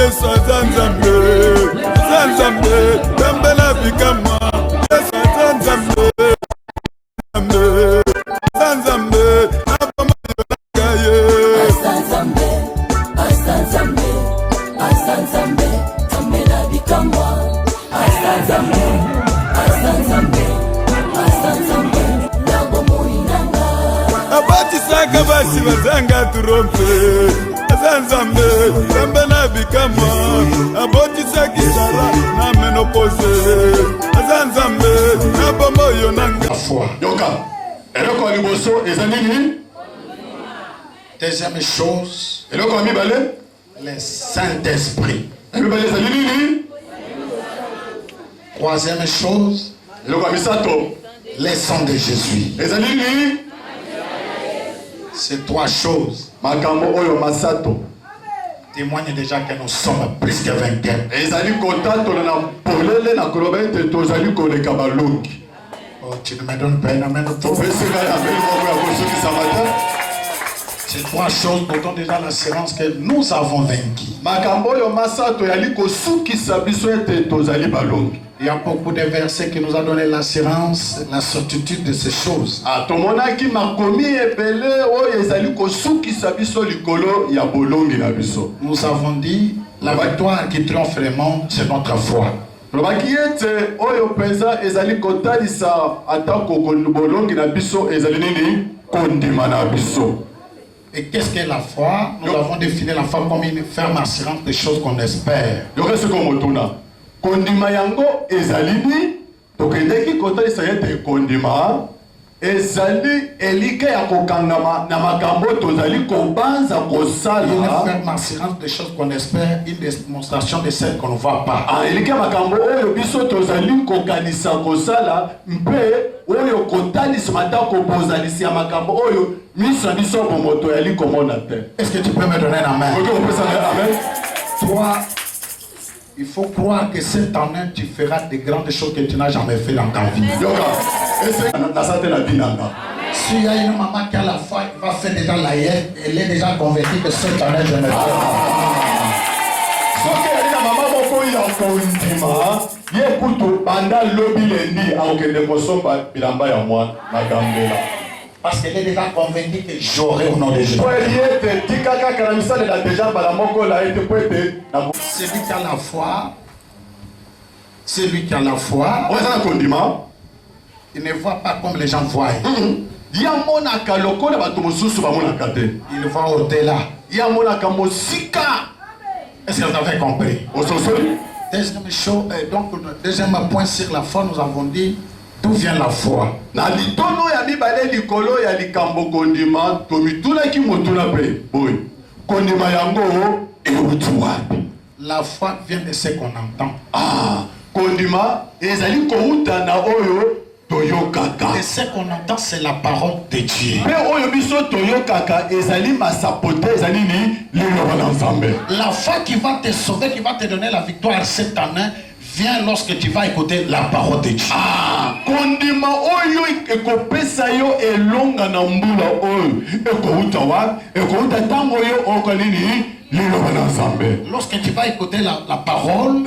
Yesu azanzambe, azanzambe, tembela bikama. Yesu azanzambe, azanzambe, abama yonagaye. Azanzambe, azanzambe, azanzambe, tembela bikama. Azanzambe, azanzambe, azanzambe, nabomo inanga. Abatisaka basi bazanga turompe. Azanzambe, tembela bikama. Abotisaki sara na menopause. Azanzambe, nabomo yonanga. La foi. Yoka, eloko liboso ezanini? Deuxième chose, eloko mibale, le Saint-Esprit. Mibale ezanini? Troisième chose, eloko misato, le sang de Jésus. Ezanini? Ces trois choses, makambo oyo masato, témoignent déjà que nous sommes plus que vainqueurs. Ezali kontato na polele na kolobete tozali koleka balongi. Oh, tu ne me donnes pas une amen. Ces trois choses nous donnent déjà l'assurance que nous avons vaincu. Il y a beaucoup de versets qui nous ont donné l'assurance, la certitude de ces choses. Nous avons dit, la victoire qui triomphe le monde, c'est notre foi. Et qu'est-ce que la foi? Nous avons défini la foi comme une ferme assurance des choses qu'on espère. Ezali elike ya kokangama na makambo tozali kobanza kosala. Une ferme assurance des choses qu'on espère, une démonstration de celles qu'on ne voit pas. Elike makambo oyo biso tozali kokanisa kosala mpe oyo kotalisa matako bozalisi ya makambo oyo miso biso bomoto yali komona te. Est-ce que tu peux me donner un amen? OK, on peut ça amen. Toi, il faut croire que cette année tu feras de grandes choses que tu n'as jamais fait dans ta vie. S'il y a une maman qui a la foi, elle va faire déjà la yette, elle est déjà convaincue que cette année je ne fais parce qu'elle est déjà convaincue que j'aurai au nom de Jésus. Celui qui a la foi, celui qui a la foi, il ne voit pas comme les gens voient. Il voit au-delà. Est-ce que vous avez compris? Deuxième chose, donc, deuxième point sur la foi, nous avons dit d'où vient la foi. La foi vient de ce qu'on entend. Et ce qu'on entend, c'est la parole de Dieu. La foi qui va te sauver, qui va te donner la victoire cette année, vient lorsque tu vas écouter la parole de Dieu. Lorsque tu vas écouter la parole,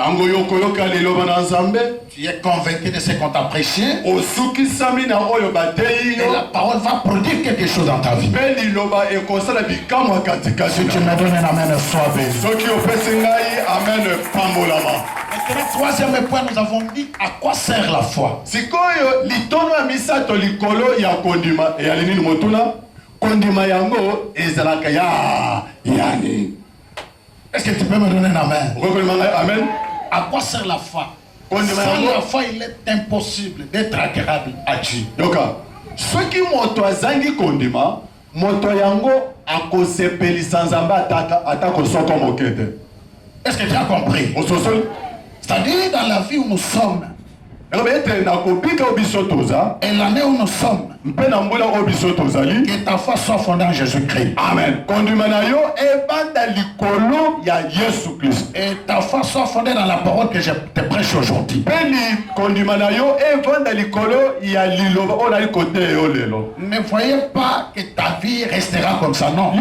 tu es convaincu de ce qu'on t'a prêché, et la parole va produire quelque chose dans ta vie. Si tu me donnes un amen, sois béni. Maintenant, troisième point, nous avons dit à quoi sert la foi. Est-ce que tu peux me donner un amen? Amen. À quoi sert la foi? Sans la foi, il est impossible d'être agréable à Dieu. Donc, ce qui m'autorisent kondima, motoyango akosepelisa nzamba atako soko mokete. Est-ce que tu as compris? C'est-à-dire dans la vie où nous sommes, et l'année où nous sommes, que ta foi soit fondée en Jésus-Christ. Amen. Et ta foi soit fondée dans la parole que je te prêche aujourd'hui. Ne voyez pas que ta vie restera comme ça, non.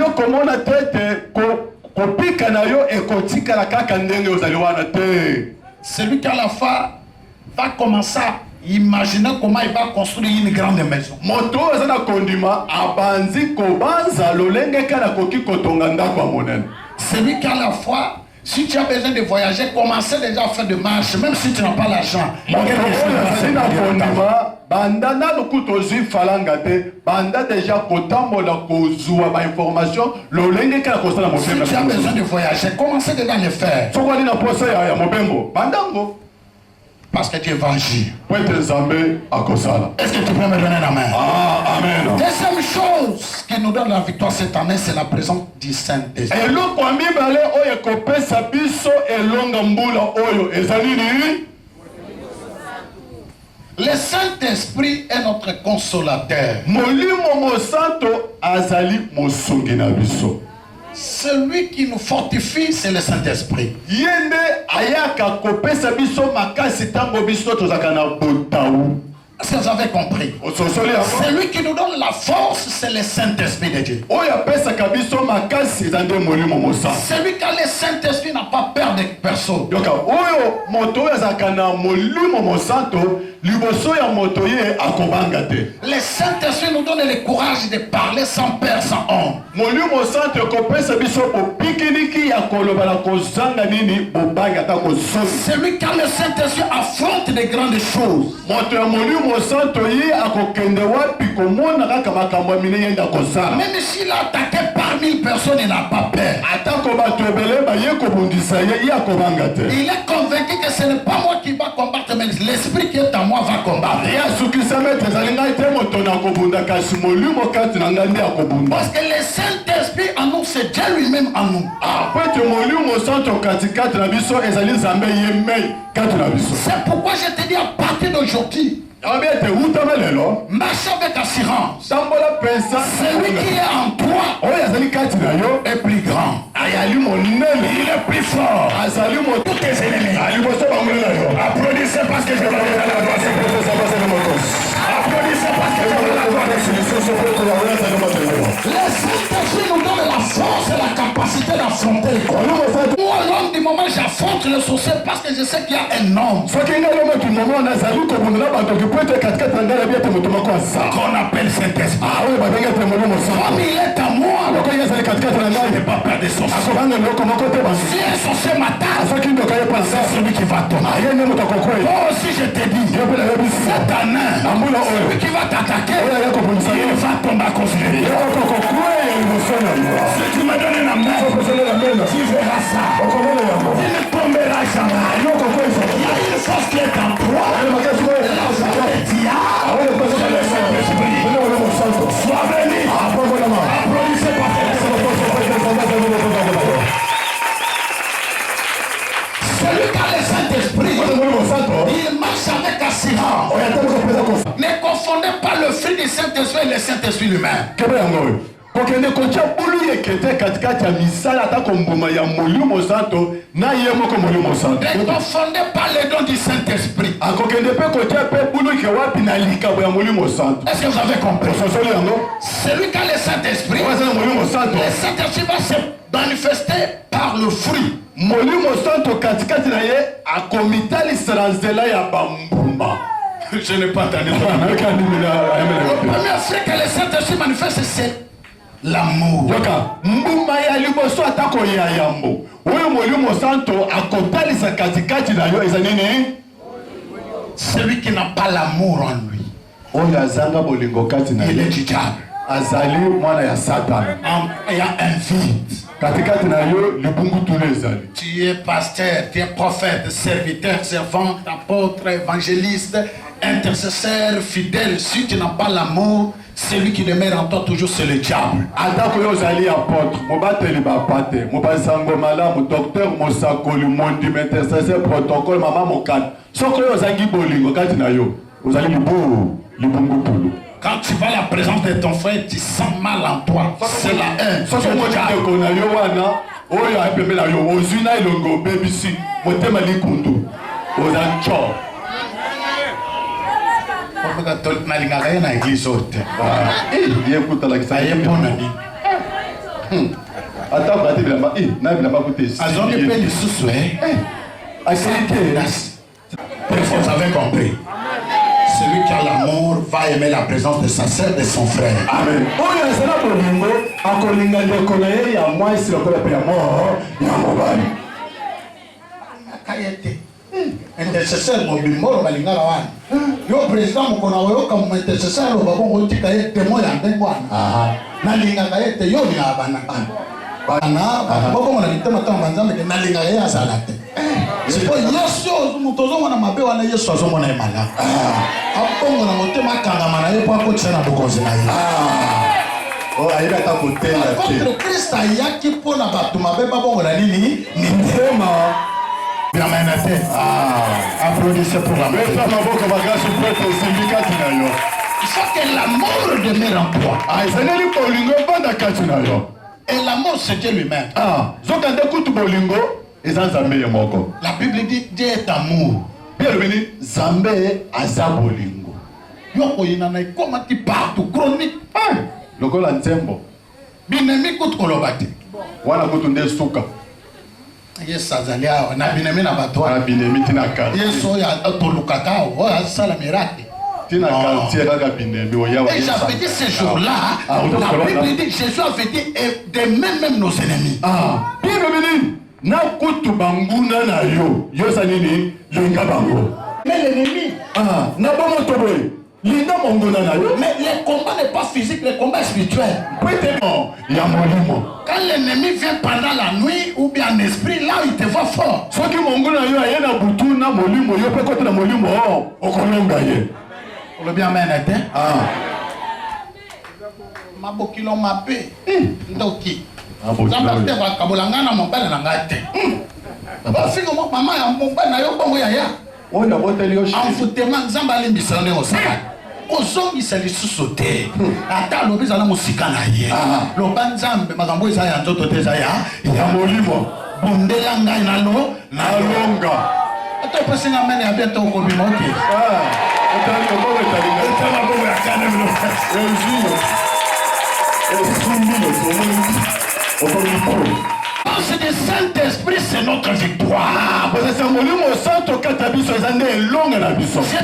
kopika na yo ekotika la kaka ndenge ozali wana te. Celui qui à la fin va commencer à imaginer comment il va construire une grande maison. Moto azana kondima abanzi kobanza lolenge kana koki kotonga ndako ya monene. Celui qui à la fois, si tu as besoin de voyager, commencez déjà à faire des marches, même si tu n'as pas l'argent. Banda na lokuto zui falanga te, banda déjà kotambola kozua ba information lolenge kana kosala mobembo. Si tu as besoin de voyager, commencez déjà à le faire. Soko ni na posa ya mobembo, bandango. Parce que Dieu va agir. Est-ce que tu peux me donner la main? Ah, amen. Deuxième chose qui nous donne la victoire cette année, c'est la présence du Saint-Esprit. Le Saint-Esprit est notre consolateur. Celui qui nous fortifie, c'est le Saint-Esprit. Est-ce que vous avez compris? Celui qui nous donne la force, c'est le Saint-Esprit de Dieu. Celui qui a le Saint-Esprit n'a pas peur de personne. Le Saint-Esprit nous donne le courage de parler sans peur, sans honte. Celui qui a le Saint-Esprit affronte les grandes choses. Même s'il a attaqué par 1000 personnes, il n'a pas peur. Il est convaincu que ce n'est pas moi qui va combattre, mais l'Esprit qui est en moi va combattre. Parce que le Saint-Esprit en nous, c'est Dieu lui-même en nous. C'est pourquoi je te dis à partir d'aujourd'hui, marche avec assurance. Celui qui est en toi est plus grand. Il est plus fort. Tous tes ennemis. Applaudissez parce que je vais la gloire. Applaudissez parce que je vais la gloire. Le Saint-Esprit nous donne la force et la capacité d'affronter. Moi, l'homme du moment, j'affronte le sorcier parce que je sais qu'il y a un homme qu'on appelle Saint-Esprit. Comme il est à moi, je n'ai pas peur des sorciers. Si un sorcier m'attaque, c'est celui qui va tomber. Moi aussi, je te dis, c'est un nain. Celui qui va t'attaquer, il va tomber à cause de lui. Si tu me donnes la main, tu verras ça. Il ne tombera jamais. Il y a une force qui est en toi. La joie des diables, c'est le Saint-Esprit. Sois béni. Applaudissez par celui qui a le Saint-Esprit, il marche avec assurance. Ne confondez pas le fruit du Saint-Esprit et le Saint-Esprit lui-même. Ne confondez pas les dons du Saint-Esprit. Est-ce que vous avez compris? Celui qui a le Saint-Esprit, le Saint-Esprit va se manifester par le fruit. La je n'ai pas entendu. Le premier fruit que le Saint-Esprit manifeste, c'est l'amour. Celui qui n'a pas l'amour en lui, il est du diable. Il y a un vide. Tu es pasteur, tu es prophète, serviteur, servant, apôtre, évangéliste, intercesseur, fidèle. Si tu n'as pas l'amour, celui qui demeure en toi toujours, c'est le diable. Quand tu vas à la présence de ton frère, tu sens mal en toi. C'est la haine. Attends, il n'a pas coûté. Azongi pe lisusu vous avez compris. Celui qui a l'amour va aimer la présence de sa sœur, de son frère. Amen. Intercesseur mobimoro balingala wana. Yo président mokona oyo comme intercesseur lo babongo tika ye témoin ya ndengo wana. Na linga ka yete yo ni abana. Bana babongo na litema tamba nzambe ke na linga ye azalate. C'est pas yeso mutozo mwana mabe wana yeso azo mwana emala. Abongo na motema kanga mana ye po ko tsena bokonzi na ye. Oh, ayeba ta kotela te. Contre Christ ayaki pona bato mabe babongo na nini? Ni tema. La manate. Applaudissez pour la main. Il faut que l'amour demeure en toi. Et l'amour, c'est Dieu lui-même. La Bible dit Dieu est amour. Bienvenue. Zambé azabolingo. Yoko inana comment tu partout chronique. Lokola ntembo. Binemi kout kolobati. Wana kutunde suka. Yes, azalia na binemi na bato. Na binemi tina ka. Yes, oya tolukaka, oya sala miracle. Tina ka tiera ka binemi oya wa. Et j'avais dit ce jour-là, la Bible dit Jésus avait dit de même nos ennemis. Bienvenue. Na kutu banguna na yo. Yo sanini linga bango. Mais l'ennemi, na bomo toboy. Linga mongona na yo. Mais le combat n'est pas physique, le combat est spirituel. Ya molimo. Quand l'ennemi vient pendant la nuit ou bien en esprit, là il te voit fort. Soki mongona yo ayena butu na molimo yo pe kote na molimo okolonga ye. On le bien amen. Mabokilo mabe. Ndoki. Nzambate wa kabolanga na mobile na ngate. Ba fingo mama ya mobile na yo bongo ya. On a voté le chien. Envoûtement nzamba limbisa ne osaka. Ozongisa lisusu te. Ata lobi zala musika na ye. Loba nzambe makambo eza ya nzoto te eza ya molimo. Bondela ngai na longa. Ata pesinga mene ya bientôt ko bima oke. Otali ko betalinga. Otala ko ya kana mino. C'est le Saint-Esprit, c'est notre victoire. Je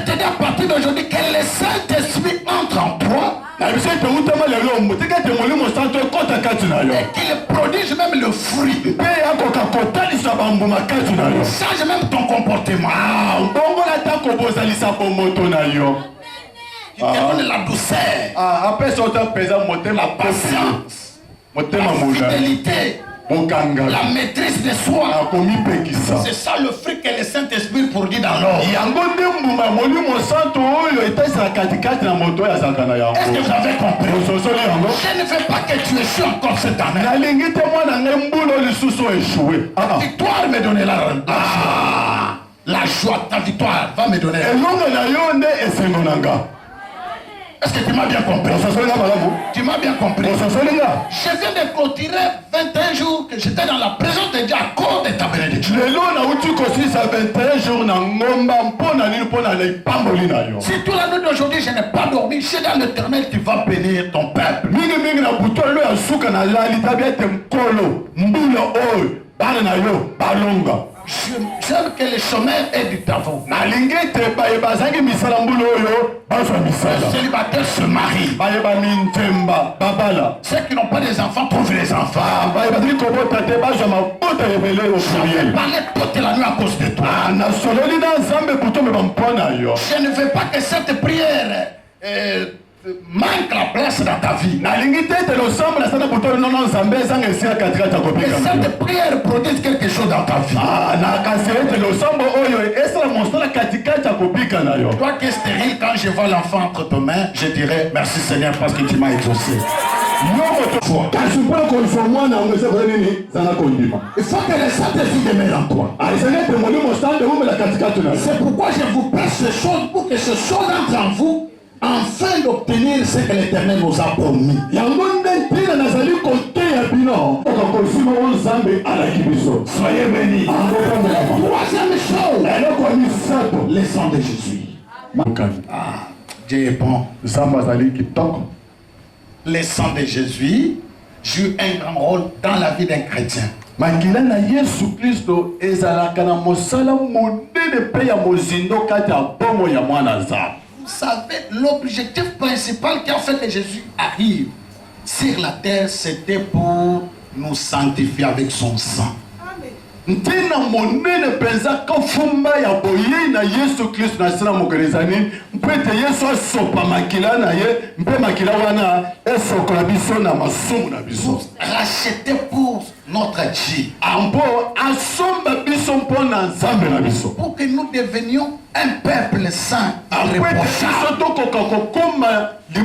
te dis à partir d'aujourd'hui que le Saint-Esprit entre en toi. Et qu'il produise même le fruit. Change même ton comportement. Il te donne la douceur. La patience. La fidélité. La maîtrise de soi. C'est ça le fruit que le Saint-Esprit produit dans l'homme. Est-ce que vous avez compris? Je ne veux pas que tu échoues encore cette année. Ta victoire me donne la joie. Ta victoire va me donner. Est-ce que tu m'as bien compris? Tu m'as bien compris. Je viens de clôturer 21 jours que j'étais dans la présence de Dieu à cause de ta bénédiction. Si toute la nuit d'aujourd'hui je n'ai pas dormi, c'est dans l'Éternel tu vas bénir ton peuple. J'aime que les chômeurs aient du travail. Les célibataires se marient. Ceux qui n'ont pas des enfants trouvent les enfants. Je parlais toute la nuit à cause de toi. Je ne veux pas que cette prière manque la place dans ta vie. Que cette prière produise quelque chose dans ta vie. Toi qui es stérile, quand je vois l'enfant entre tes mains, je dirais merci Seigneur parce que tu m'as exaucé. Il faut que le Saint-Esprit demeure en toi. C'est pourquoi je vous presse ces choses pour que ce soit entre en vous. Afin d'obtenir ce que l'Éternel nous a promis. Soyez bénis. Troisième chose, le sang de Jésus. Dieu est bon. Le sang de Jésus joue un grand rôle dans la vie d'un chrétien. makila na Yesu Kristo ezalaka na mosala monene pe ya mozindo kati ya bomo ya mwana nzambe. Vous savez, l'objectif principal qui a fait que Jésus arrive sur la terre, c'était pour nous sanctifier avec son sang. Ntina monene penza kafumba ya boye na Yesu Kristo na sala mokelezani mpete Yesu asopa makila na ye mpe makila wana esokola biso na masumu na biso. Racheté pour notre Dieu. Ambo asomba biso mpona nzambe na biso. Pour que nous devenions un peuple saint, irréprochable. Nous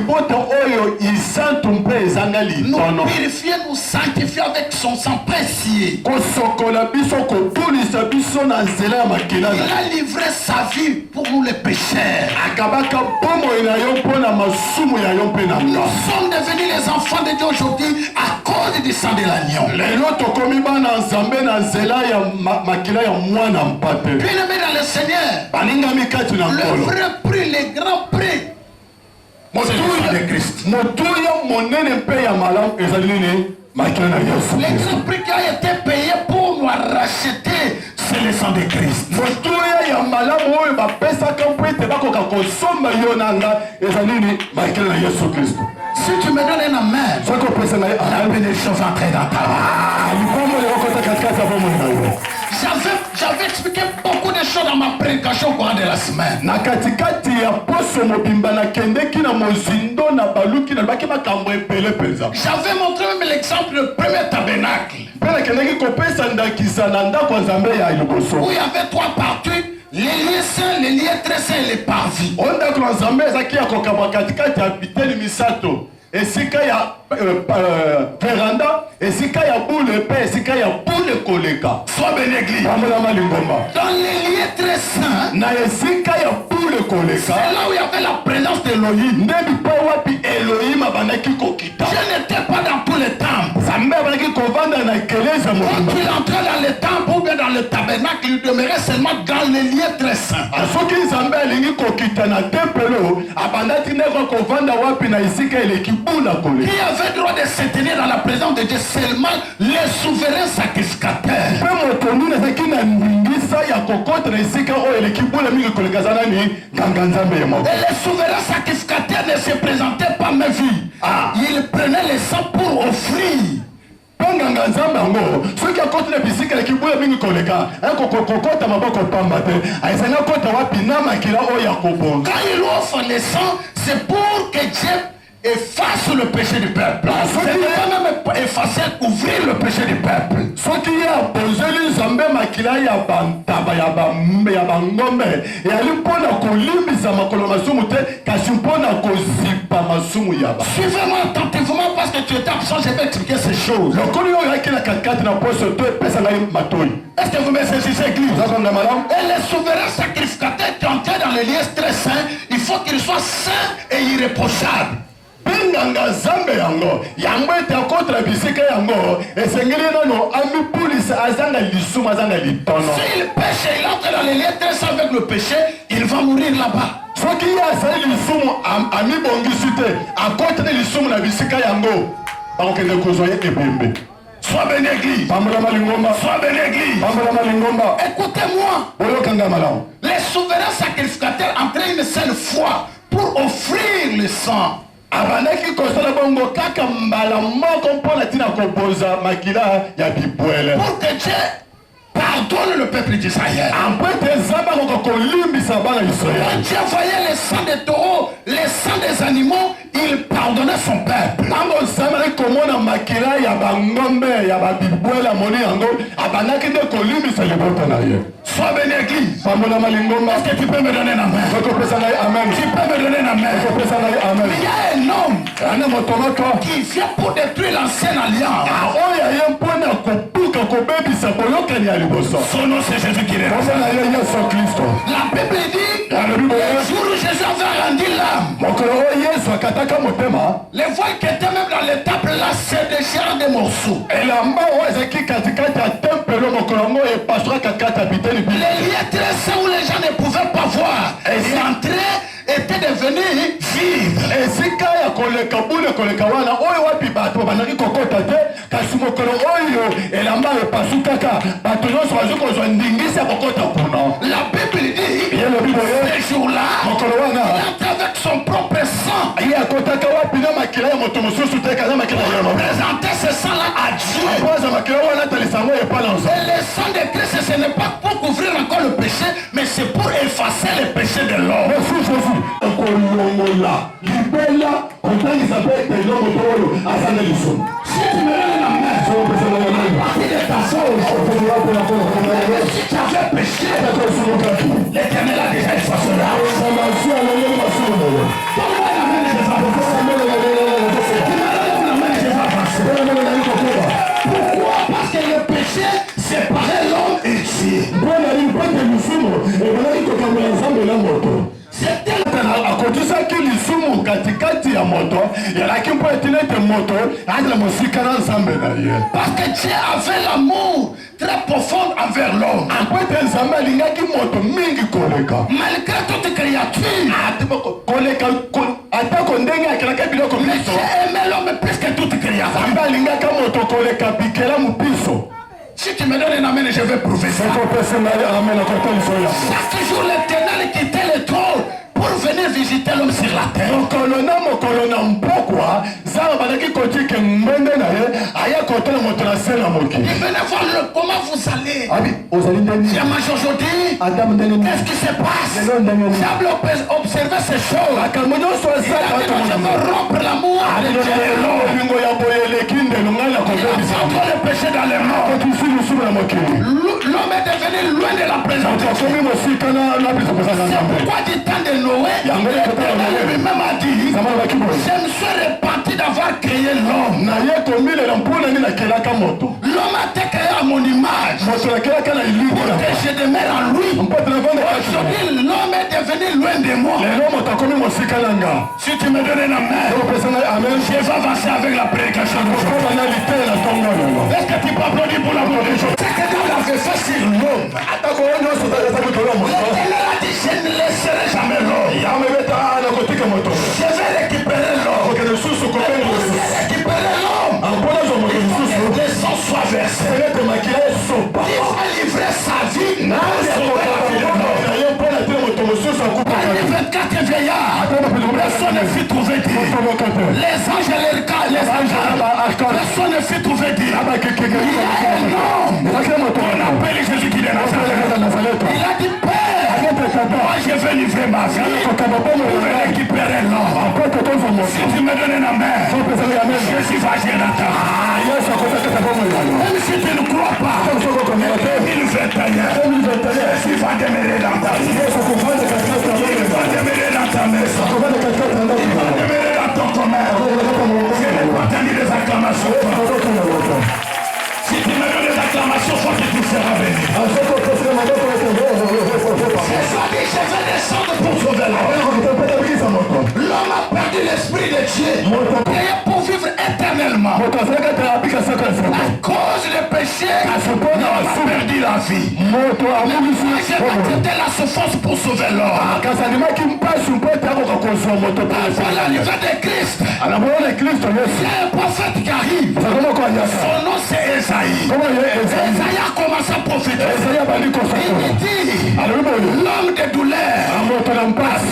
purifier, nous sanctifier avec son sang précieux. Il a livré sa vie pour nous les pécheurs. Nous sommes devenus les enfants de Dieu aujourd'hui à cause du sang de l'agneau. Bien-aimés dans le Seigneur, le vrai prix, le grand prix, c'est le sang de Christ. Le grand prix qui a été payé pour nous racheter, c'est le sang de Christ. Si tu me donnes un amen, la bénédiction va entrer dans ta vie. J'avais expliqué beaucoup de choses dans ma prédication au cours de la semaine. J'avais montré même l'exemple du premier tabernacle. Où il y avait trois parties. Les lieux saints, les lieux très saints et les parvis. Esika ya veranda, esika ya boule pe, esika ya boule koleka. Sois béni église. Dans les lieux très saints, na esika ya boule koleka. C'est là où il y avait la présence d'Elohim. Ndebi pa wapi Elohim abanaki kokita. Je n'étais pas dans tous les temples. Zambe abanaki kovanda na ekeleza mo. Quand il entrait dans les temples ou bien dans le tabernacle, il demeurait seulement dans les lieux très saints. Asoki Zambe alingi kokita na tempelo, abandaki neko kovanda wapi na esika eleki. Qui avait droit de se tenir dans la présence de Dieu? Seulement les souverains sacrificateurs. Et les souverains sacrificateurs ne se présentaient pas ma vie. Ils prenaient le sang pour offrir. Quand il offre le sang, c'est pour que Dieu efface le péché du peuple. C'est pas même effacer, ouvrir le péché du peuple. Ce qui a posé les zambé makila ya bantaba ya bangombe et ali mpona kolimbisa makolo masumu te kasi mpona kozipa masumu ya ba. Suivez-moi attentivement parce que tu es absent, je vais expliquer ces choses. Le koliyo yaki la katkati na poso to pesa ngai matoi. Est-ce que vous me saisissez église? Et les souverains sacrificateurs qui entraient dans les lieux très saints, il faut qu'ils soient saints et irréprochables. Binganga zambe yango yango ete akotra bisika yango esengeli nano amipulisa azanga lisumu azanga litono. S'il pêche, il entre dans les lieux très saints avec le péché, il va mourir là-bas. Soki asali lisumu amibongisi te akotra lisumu na bisika yango bakokende kozwa ye ebembe. Sois béni église. Sois béni église. Écoutez-moi. Les souverains sacrificateurs entraient une seule fois pour offrir le sang. Abanaki kosala bongo kaka mbala moko mpona tina koboza makila ya bibwele. Pour que Dieu pardonne le peuple d'Israël. Quand Dieu voyait le sang des taureaux, le sang des animaux, il pardonnait son peuple. Sois béni église. Est-ce que tu peux me donner la main? Tu peux me donner la main. Il y a un homme qui vient pour détruire l'ancienne alliance. Son nom c'est Jésus qui est là. La Bible dit, le jour où Jésus avait rendu l'âme, les voiles qui étaient même dans le temple là, c'est déjà des morceaux. Les lieux très saints où les gens ne pouvaient pas voir, et l'entrée était devenue vide. koleka bule koleka wana oyo wapi bato banaki kokota te kasi mokolo oyo elamba epasukaka bato nyonso bazwi kozwa ndingisi ya kokota kuna. La Bible dit ce jour-là, mokolo wana il entre avec son propre sang. ye akotaka wapi na makila ya moto mosusu te kaza makila ya yolo. Présenter ce sang-là à Dieu. Apoza makila wana talisango epala nzo. Et le sang de Christ, ce n'est pas pour couvrir encore le péché, mais c'est pour effacer le péché de l'homme. Si tu me donnes la main, partie de ta soul, si tu avais péché, l'Éternel a déjà effacé la donne-moi la main, je vais pourquoi? Parce que le péché séparait l'homme et Dieu. C'était akotisaki lisumu katikati ya moto yalaki mpo etili ete moto azala mosika na nzambe na ye. Parce que Dieu avait l'amour très profond envers l'homme. Mpo ete nzambe alingaki moto mingi koleka. Malgré toute créature, koleka atako ndenge akelaka biloko mais miso. Dieu aimait l'homme plus que toute créature. Nzambe alingaka moto koleka bikela mopiso. Si tu me donnes une amène, je vais prouver ça. Chaque jour, l'Éternel quittait le trône pour venir visiter l'homme sur la terre. Il venait voir comment vous allez. J'ai mangé aujourd'hui. Qu'est-ce qui se passe? J'avais observé ces choses. Il a dit, je veux rompre l'amour de Dieu et l'homme. Il a fait le péché dans les morts. L'homme est devenu loin de la présence de Dieu. C'est pourquoi du temps de Noé, l'Éternel lui-même a dit, je me suis repenti d'avoir créé l'homme. L'homme a été créé à mon image pour que je demeure en lui. Aujourd'hui, l'homme est devenu loin de moi. Si tu me donnes la main, je vais avancer avec la prédication. Est-ce que tu peux applaudir pour l'amour de Dieu? C'est que Dieu l'avait fait sur l'homme. L'Éternel a dit, je ne laisserai jamais l'homme. Je vais récupérer l'homme. Je vais récupérer l'homme. Les sangs soient versés. Il va livrer sa vie pour sauver la vie de l'homme. Parmi 24 vieillards, personne ne fut trouvé dit. Les anges et les personne ne fut trouvé dit. Il y a un homme qu'on appelle Jésus qui est de Nazareth. Il a dit, Père, moi je vais livrer ma vie pour récupérer l'homme. Si tu me donnes la main, Jésus va gérer la terre. Même si tu ne crois pas, 2021, Jésus va demeurer dans ta vie. Il va demeurer dans ta maison. Il va demeurer dans ton commerce. Je n'ai pas entendu des acclamations. Si tu me donnes des acclamations, faut que tu seras béni. Jésus a dit, je vais descendre pour sauver l'homme. L'homme a perdu l'esprit de Dieu. Pour vivre éternellement. À cause du péché, l'homme a perdu la vie. J'ai accepté la souffrance pour sauver l'homme. Pour l'arrivée de Christ, il y a un prophète qui arrive. Son nom c'est Esaïe. Esaïe a commencé à prophétiser. Il dit, l'homme de douleur,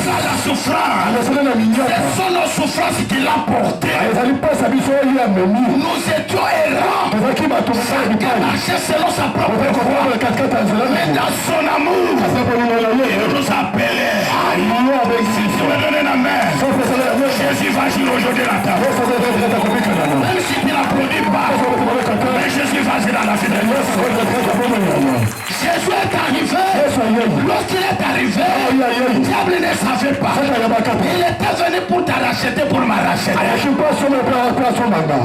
ça la souffrance. C'est son souffrance qu'il a porté. Nous étions errants. Chacun marchait selon sa propre voie. Mais dans son amour, il nous appelait. Si tu me donnes la main, Jésus va agir aujourd'hui la table. Même si tu n'applaudis pas, mais Jésus va agir dans la fidélité. Jésus est arrivé. Lorsqu'il est arrivé, le diable ne savait pas. Il était venu pour t'arracher, pour m'arracher.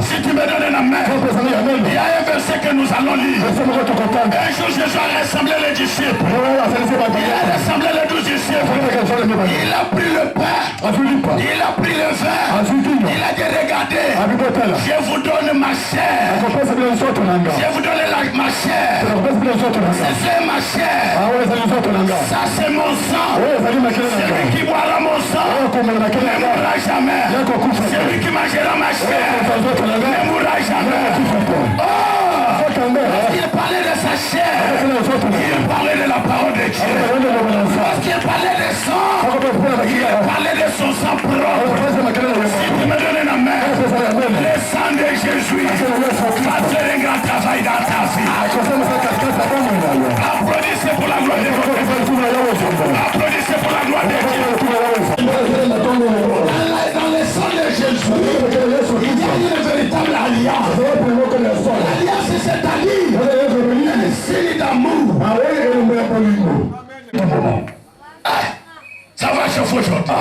Si tu me donnes la main, il y a un verset que nous allons lire. Un jour Jésus a rassemblé les disciples. Il a rassemblé les 12 disciples. Il a pris le pain. Il a pris le vin. Il a dit, regardez, je vous donne ma chair. Je vous donne ma chair. C'est ma chair. Ça c'est mon sang. Celui qui boira mon sang ne mourra jamais. Celui qui mangera ma chair ne mourra jamais. Il parlait de sa chair. Il parlait de la parole de Dieu. Parce qu'il parlait de sang. Il parlait de son sang propre. Si tu me donnes la main, le sang de Jésus va faire un grand travail dans ta vie. Applaudissez pour la gloire de Dieu. Applaudissez pour la gloire de Dieu. Dans le sang de Jésus, il y a une véritable alliance. L'alliance, c'est-à-dire le signe d'amour. Ça va chauffer aujourd'hui.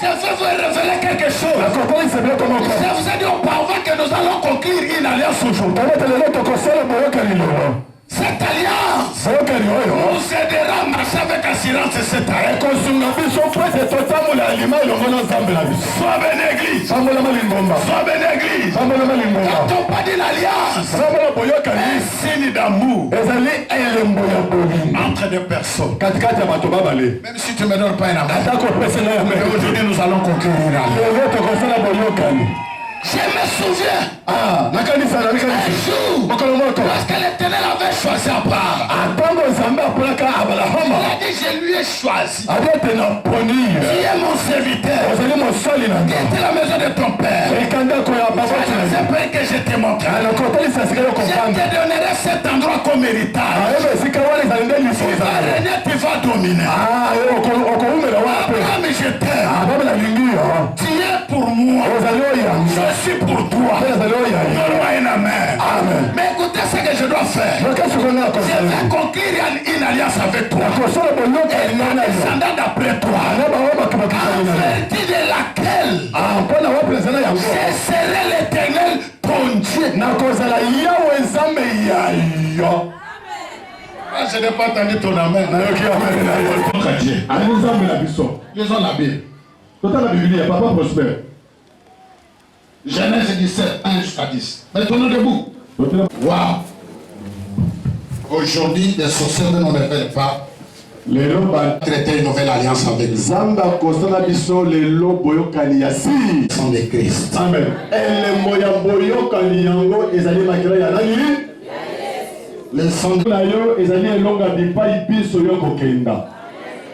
Ça va vous révéler quelque chose. Je vous ai dit auparavant que nous allons conclure une alliance aujourd'hui. Cette alliance nous aidera à marcher avec assurance cette alliance. Sois béni église. Sois béni église. Quand on parle de l'alliance, un signe d'amour entre deux personnes. Même si tu ne me donnes pas un amour, aujourd'hui nous allons conclure une alliance. Je me souviens un jour, parce que l'Éternel avait choisi Abraham. Il a dit, je lui ai choisi. Tu es mon serviteur. Qui était la maison de ton père. C'est vrai que je t'ai montré. Je te donnerai cet endroit comme héritage. Tu vas régner, tu vas dominer. Abraham, je t'aime. Tu es pour moi. Je suis pour toi. Donne-moi une amen. Mais écoutez ce que je dois faire. Je vais conclure une alliance avec toi. Et mon descendant d'après toi. En vertu de laquelle je serai l'Éternel ton Dieu. Je n'ai pas entendu ton amen. Lisons la Bible. Papa prospère. Genèse 17, 1 jusqu'à 10. Maintenant debout. Waouh. Aujourd'hui, les sorciers ne révèlent pas. Traiter une nouvelle alliance avec nous. Le sang de Christ. Amen. Le sang de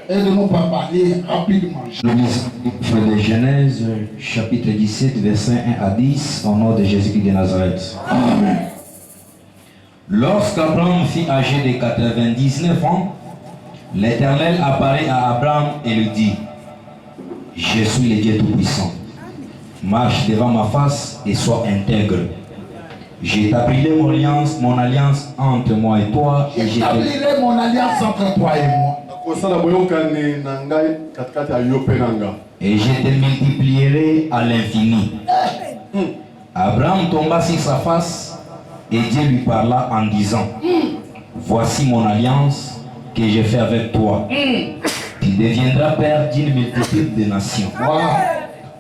aide-nous par parler rapidement. Nous lisons de Genèse, chapitre 17, versets 1 à 10, au nom de Jésus-Christ de Nazareth. Amen. Lorsqu'Abraham fut âgé de 99 ans, l'Éternel apparaît à Abraham et lui dit, je suis le Dieu Tout-Puissant. Marche devant ma face et sois intègre. J'établirai mon alliance entre moi et toi. J'établirai mon alliance entre toi et moi. Et je te multiplierai à l'infini. Abraham tomba sur sa face et Dieu lui parla en disant, voici mon alliance que j'ai fait avec toi. Tu deviendras père d'une multitude de nations.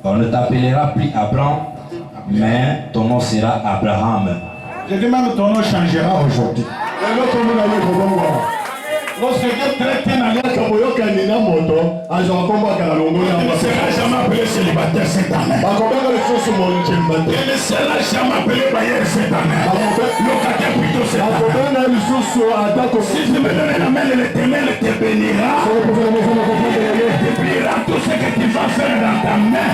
On ne t'appellera plus Abraham, mais ton nom sera Abraham. Je dis même ton nom changera aujourd'hui. Lorsque Dieu traite un alliance, tu ne seras jamais appelé célibataire cette année. Tu ne seras jamais appelé bailleur cette année. Locataire plutôt cette année. Si tu me donnes la main de l'Éternel, te bénira. Tu bénira tout ce que tu vas faire dans ta main.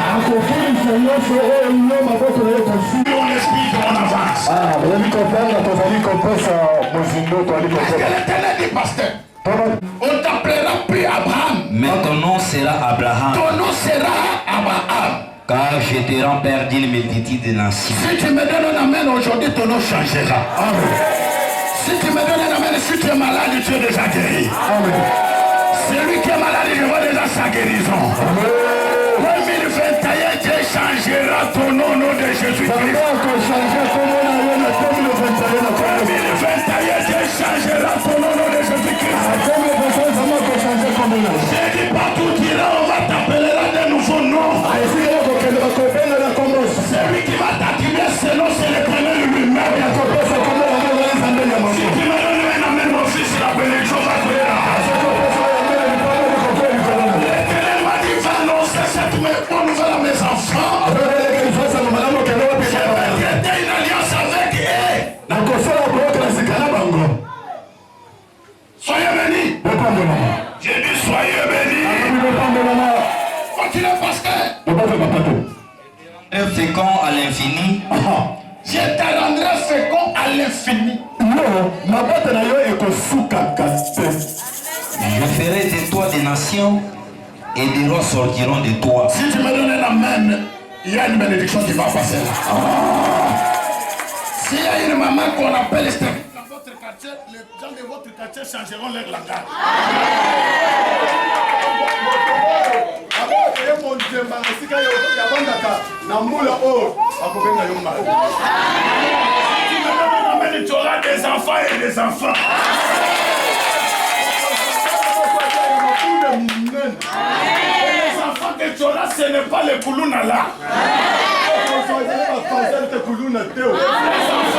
On explique, on avance. Parce que l'Éternel dit, pasteur, on t'appellera plus Abraham. Mais ton nom sera Abraham. Ton nom sera Abraham. Car je te rends père d'une multitude de nations. Si tu me donnes un amen aujourd'hui, ton nom changera. Amen. Si tu me donnes un amen, si tu es malade, tu es déjà guéri. Amen. Celui qui est malade, je vois déjà sa guérison. Amen. 2021, Dieu changera ton nom au nom de Jésus-Christ. 2021, Dieu changera ton nom au nom de Jésus-Christ. J'ai dit partout tu iras, on va t'appeler de nouveaux noms. Celui qui va t'attirer, ce nom, c'est l'Éternel lui-même. Si tu me donnes un amen, mon fils, la bénédiction va couler là. L'Éternel m'a dit, va annoncer cette bonne nouvelle à mes enfants. sang. Je vais traiter une alliance avec eux. Soyez bénis. J'ai dit soyez bénis. Continuez, pasteur. Fécond à l'infini. Je te rendrai fécond à l'infini. Je ferai de toi des nations et des rois sortiront de toi. Si tu me donnes un amen, il y a une bénédiction qui va passer là. S'il y a une maman qu'on appelle Esther dans votre quartier, les gens de votre quartier changeront leur langage. Tu auras des enfants et des enfants. Les enfants que tu auras, ce n'est pas les Koulouna là. Les enfants,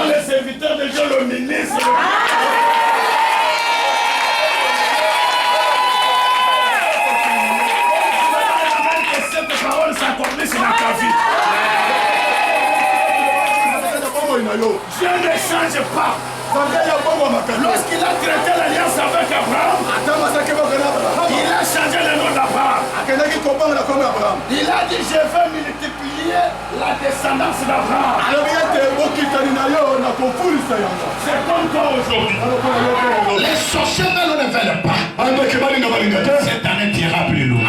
les serviteurs de Dieu, le ministre. Que cette parole s'accomplisse dans ta vie. Dieu ne change pas. Lorsqu'il a traité l'alliance avec Abraham, il a changé le nom d'Abraham. Il a dit je vais multiplier la descendance d'Abraham. C'est comme toi aujourd'hui. Les sorciers ne le veulent pas. Cette année tu iras plus loin.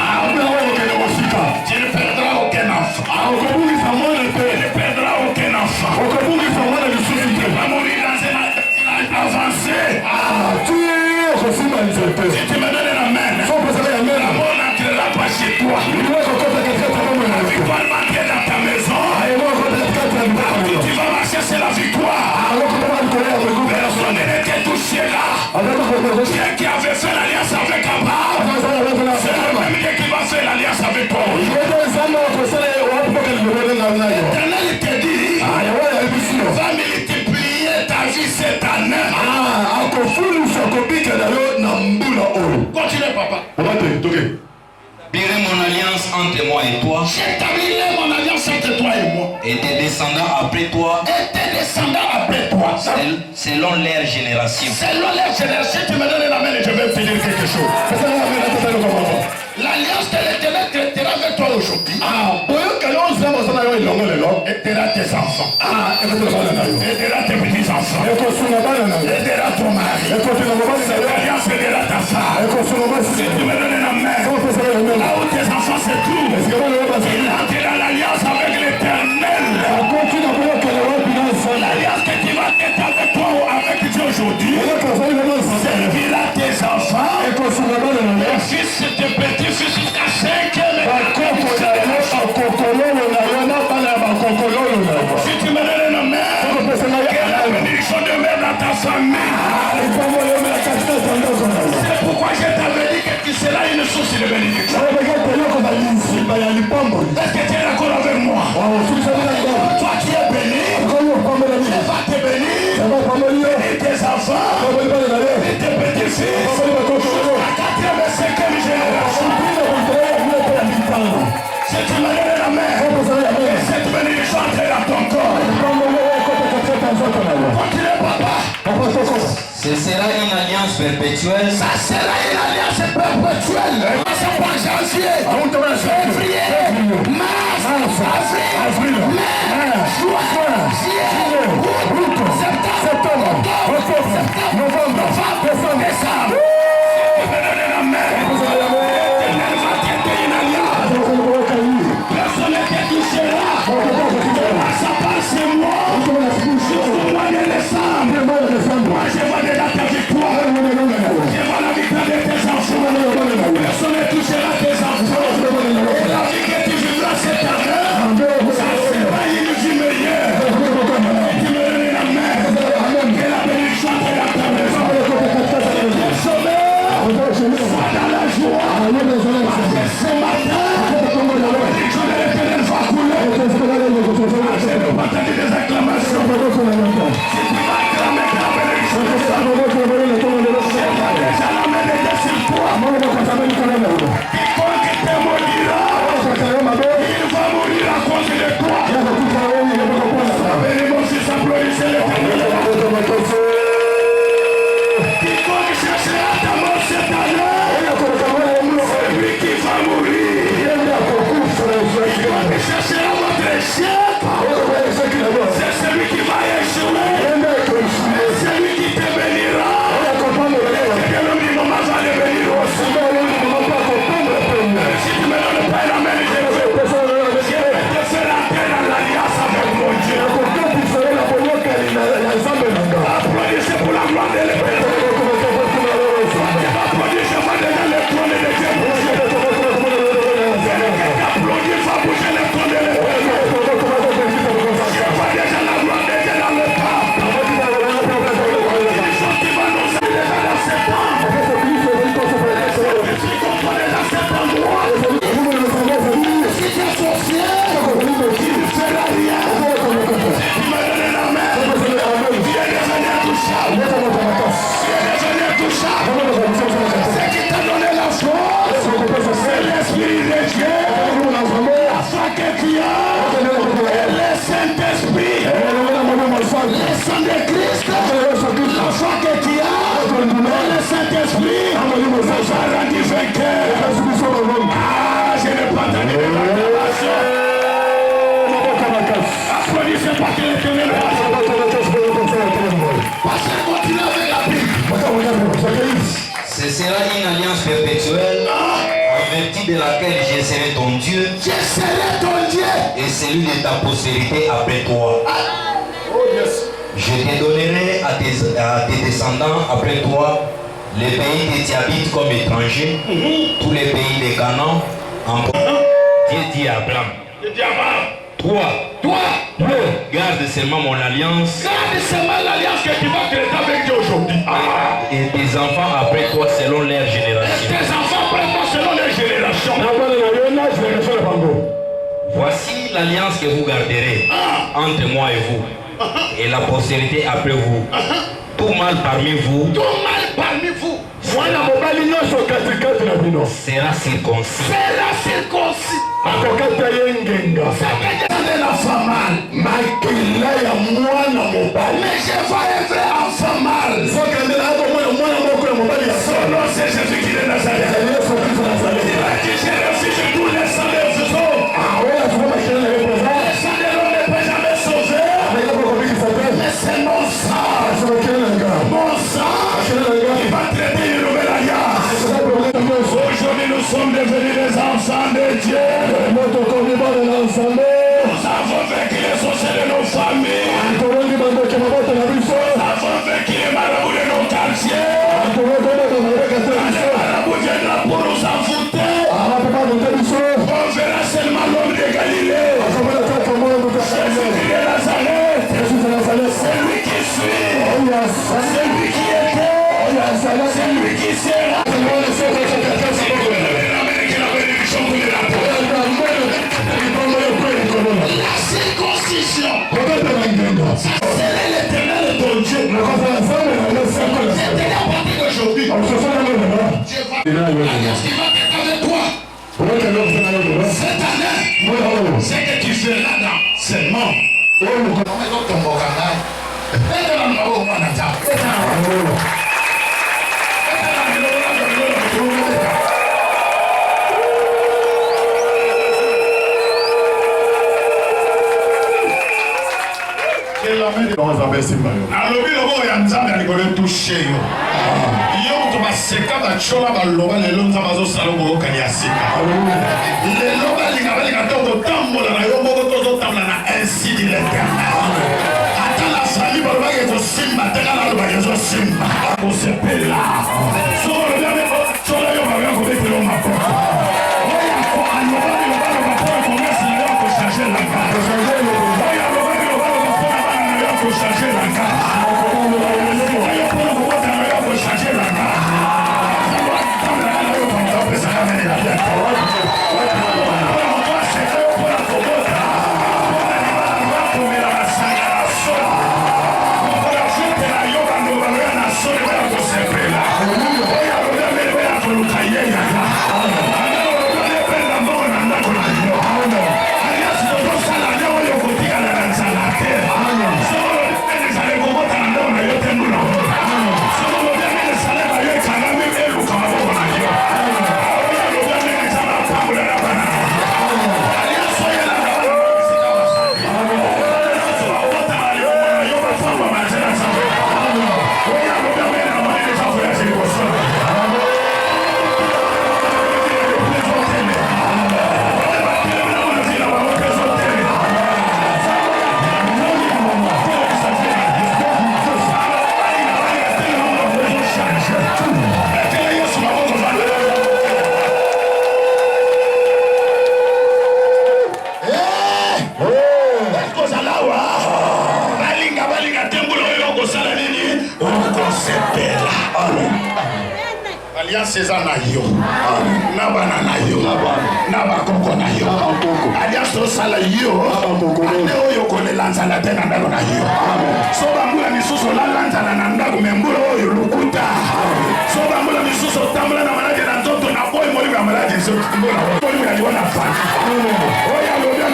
Tu ne perdras aucun enfant. Tu ne perdras aucun enfant. Tu ne vas mourir dans un avancé. Si tu me donnes la main, l'amour n'entrera pas chez toi. La victoire manquera dans ta maison. Tu vas marcher, c'est la victoire. Personne ne te touchera. Dieu qui avait fait l'alliance avec Abraham, c'est le même Dieu qui va faire l'alliance avec toi. L'Éternel te dit, va multiplier ta vie cette année. Continue, papa. J'établirai mon alliance entre moi et toi. J'établirai mon alliance entre toi et moi. Et tes descendants après toi. Et tes descendants après toi. Selon leur génération. Selon leur génération, tu me donnes la main et je vais te dire quelque chose. L'alliance de l'Éternel traitera avec toi aujourd'hui. Aidera tes enfants. Aidera tes petits-enfants. Aidera ton mari. Cette alliance aidera ta femme. Si tu me donnes la main, là où tes enfants se trouvent, il entrera l'alliance avec l'Éternel. L'alliance que tu vas être avec toi ou avec Dieu aujourd'hui servira tes enfants, les fils et tes petits-fils jusqu'à 5e. Si tu me donnes la main, que la bénédiction demeure dans ta famille. C'est pourquoi je t'avais dit que tu seras une source de bénédiction. Est-ce que tu es d'accord avec moi? Toi qui es béni, je vais te bénir. Bénis tes enfants, bénis tes petits-fils, la 4e et 5e génération. Si tu me donnes la main, cette bénédiction entre dans ton corps. Continue, papa. Ce sera une alliance perpétuelle. Ça sera une alliance perpétuelle. Ça par janvier, février, mars, avril, mai, juin, juillet, août, septembre, octobre, novembre, décembre. Tu me donnes la main. Elle va traiter une alliance. Personne ne te touchera. Ça passe moi. Moi de décembre. Moi je vois déjà ta victoire. Je vois la victoire de tes enfants. Personne ne touchera tes enfants. Et la vie que tu vivras cette année, ça sera une que tu as, le Saint-Esprit, le sang de Christ, la foi que tu as, le Saint-Esprit, ça va rendre vainqueur. Ah, je n'ai pas entendu de l'acclamation. Applaudissez parce que l'Éternel est passez, continuez avec la Bible. Ce sera une alliance perpétuelle en vertu de laquelle je serai ton Dieu. Je serai ton Dieu. Et celui de ta postérité après toi. Je te donnerai à tes descendants après toi les pays que tu habites comme étranger, tous les pays de Canaan. Dieu dit à Abraham. Toi, garde seulement mon alliance. Garde seulement l'alliance que tu vas traiter avec Dieu aujourd'hui. Et tes enfants après toi selon leur génération. Tes enfants après toi selon leur génération. Voici l'alliance que vous garderez entre moi et vous. Et la postérité après vous. Tout mal parmi vous. Sera circoncis. La femme mal. Mais je vais être enfant mal. Selon c'est Jésus qui est Nazareth. Je refuse tous les sangs des hommes. Les sangs de l'homme ne peut jamais sauver. Mais c'est mon sang. Mon sang qui va traiter une nouvelle alliance. Aujourd'hui nous sommes devenus des enfants de Dieu. Nous avons vaincu les sorciers de nos familles. Nous avons vaincu les marabouts de nos quartiers. Les marabouts viendront pour nous envoûter. On verra seulement l'homme de Galilée. Jésus de Nazareth. C'est lui qui suit. C'est lui qui était. C'est lui qui sera. La circoncision. C'est l'Éternel ton Dieu. C'est à partir d'aujourd'hui. Dieu va avec toi. Cette année, ce que tu feras dans seulement. alobi lobo ya nzambe alikolo touche yo yo moto baseka bacola baloba lelo nzambe azosala boyokani ya sika lelo balinga to kotambola na yo moko tozotambola na ainsi dit l'Éternel ata na fami balobaki ekosimba te kaka alobaki ezosimba akosepela sokolobia cola yo bakoya kobetela yo mapoko oyo aloba bilobaloba mpo ekomesila yo akochange langa oyo aloba bilobaloba mpo na bana na yo akochange langa oyo mpo na kobota na yo akochange langa tambolaka na yo pamba opesaka mene na biaka moto aseka yo mpo na kobota mpona libala na bakomela masanga na so mpona futela yo bandobalo ya na so leba ya kosepela oyo alobi amele oyo akoluka ye yaka César na yo na bana na yo na bakoko na yo alias tosala yo ate oyo kolela nzala te na ndako na yo so bambula misusu lalanzala na ndako me mbula oyo lukuta so bambula misusu otambola na maladi na nzoto na boyi molimo ya maladi molimo ya liwa na fani oyo alobia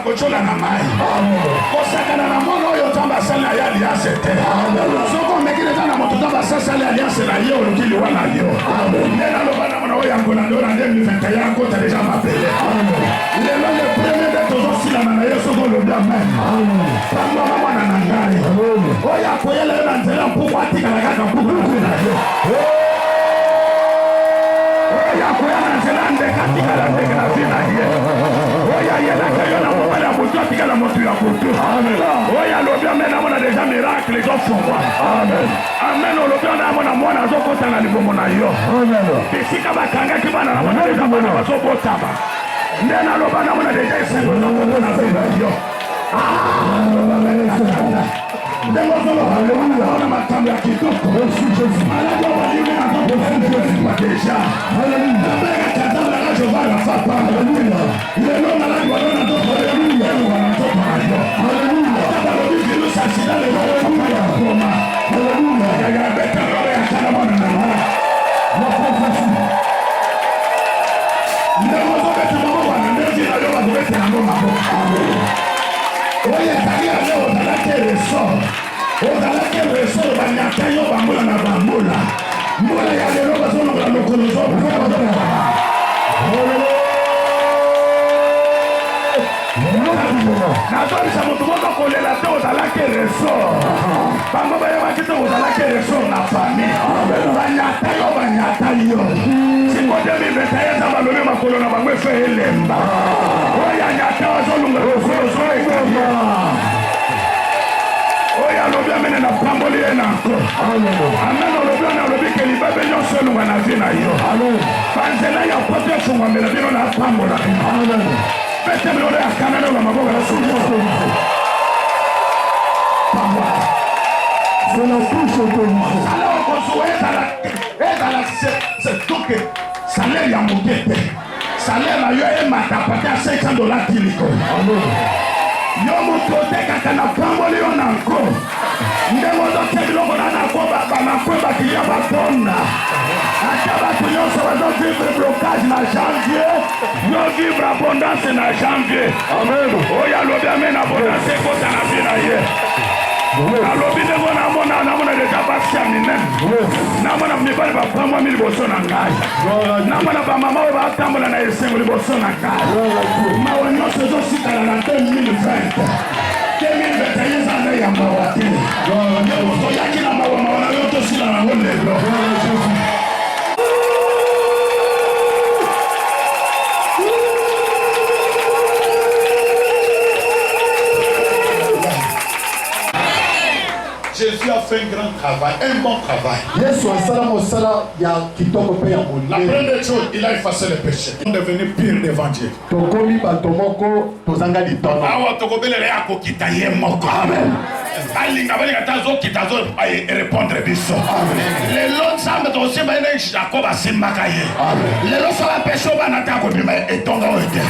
kochola na mai kosakana na mono oyo nzambe asali ya alliance te soki omekileza na moto nzambe asali alliance na ye oluki liwa na yo nde naloba na mona oyo yangola nde na 2021 akota deja mabele lelo le premier nde tozosilana na ye soki olobi amen pambwama mwana na ngai oyo akoyela yo na nzela mpuku atikala kaka mpuku na yo yakoya na nzela ndeka atikala ndeke na vi na ye oyo ayelaka yo na mobali ya motu atikala motu ya motu oyo alobi amen amona deja miracle ezofungwa amen olobi ona amona mwana azokotana libomo na yo bisika bakangaki bana na mona deja bana bazobotama nde naloba namona deja esengo ezokotana vi na yo ndenge ozoloba ona makambo ya kitoko maladi obalimi nazokofundewa deja nabengakazabaka jova rafapa lelo maladi wana nazokoleluwa nazokoayo balobi virusi asida lelo okoma yagabetalobe yakala mwana nanga ndenge ozobeta mabokwana ndenge nayo bazobeta yango maboko oye talia leo ozalaki resor banyata yo bambula na bambula mbula ya lelo bazolongola lokolo nazolisa motu moko kolela te ozalaki resor bango bayebaki te ozalaki resor na famille banyata yo siko 2021 eza balobi makolo na bango efe elemba oyo anyata bazolongola lokolo zoekama oyo alobi amene na pamboli ye nako amen olobi ona olobi ke libabe nyonso elunga na vi na yo banzela ya poto efungwamela bino na pambola pete bilolo ya kanana na maboko ya suko ala okosuwa ezala toke salaire ya moke te salaire na yo emata pate ya $500 tiliko yo moto otekaka na pamboli yo nanko ndenge ozote biloko na nako banakwe bakilia batonda ata bato nyonso bazovivre blocage na janvier yo vivre abondance na janvier oyo alobi amen abondance ekota na vi na ye alobi ndenge namona deja basi ya minene namona mibali bapamwami liboso na ngai namona bamama oyo batambola na esengo liboso na ngai mawa nyonso ezosikala na 2020 eza nde ya mawa te toyaki na mawa na yo tosila nango lelo Jésus a fait un grand travail, un bon travail. La première chose, il a effacé les péchés. On est devenu pire devant Dieu. Alinga balinga tazo kitazo répondre biso. Les lots sambe to se ba ene Jacob asimbaka ye. Les lots sa peso bana ta ko bima etonga ote.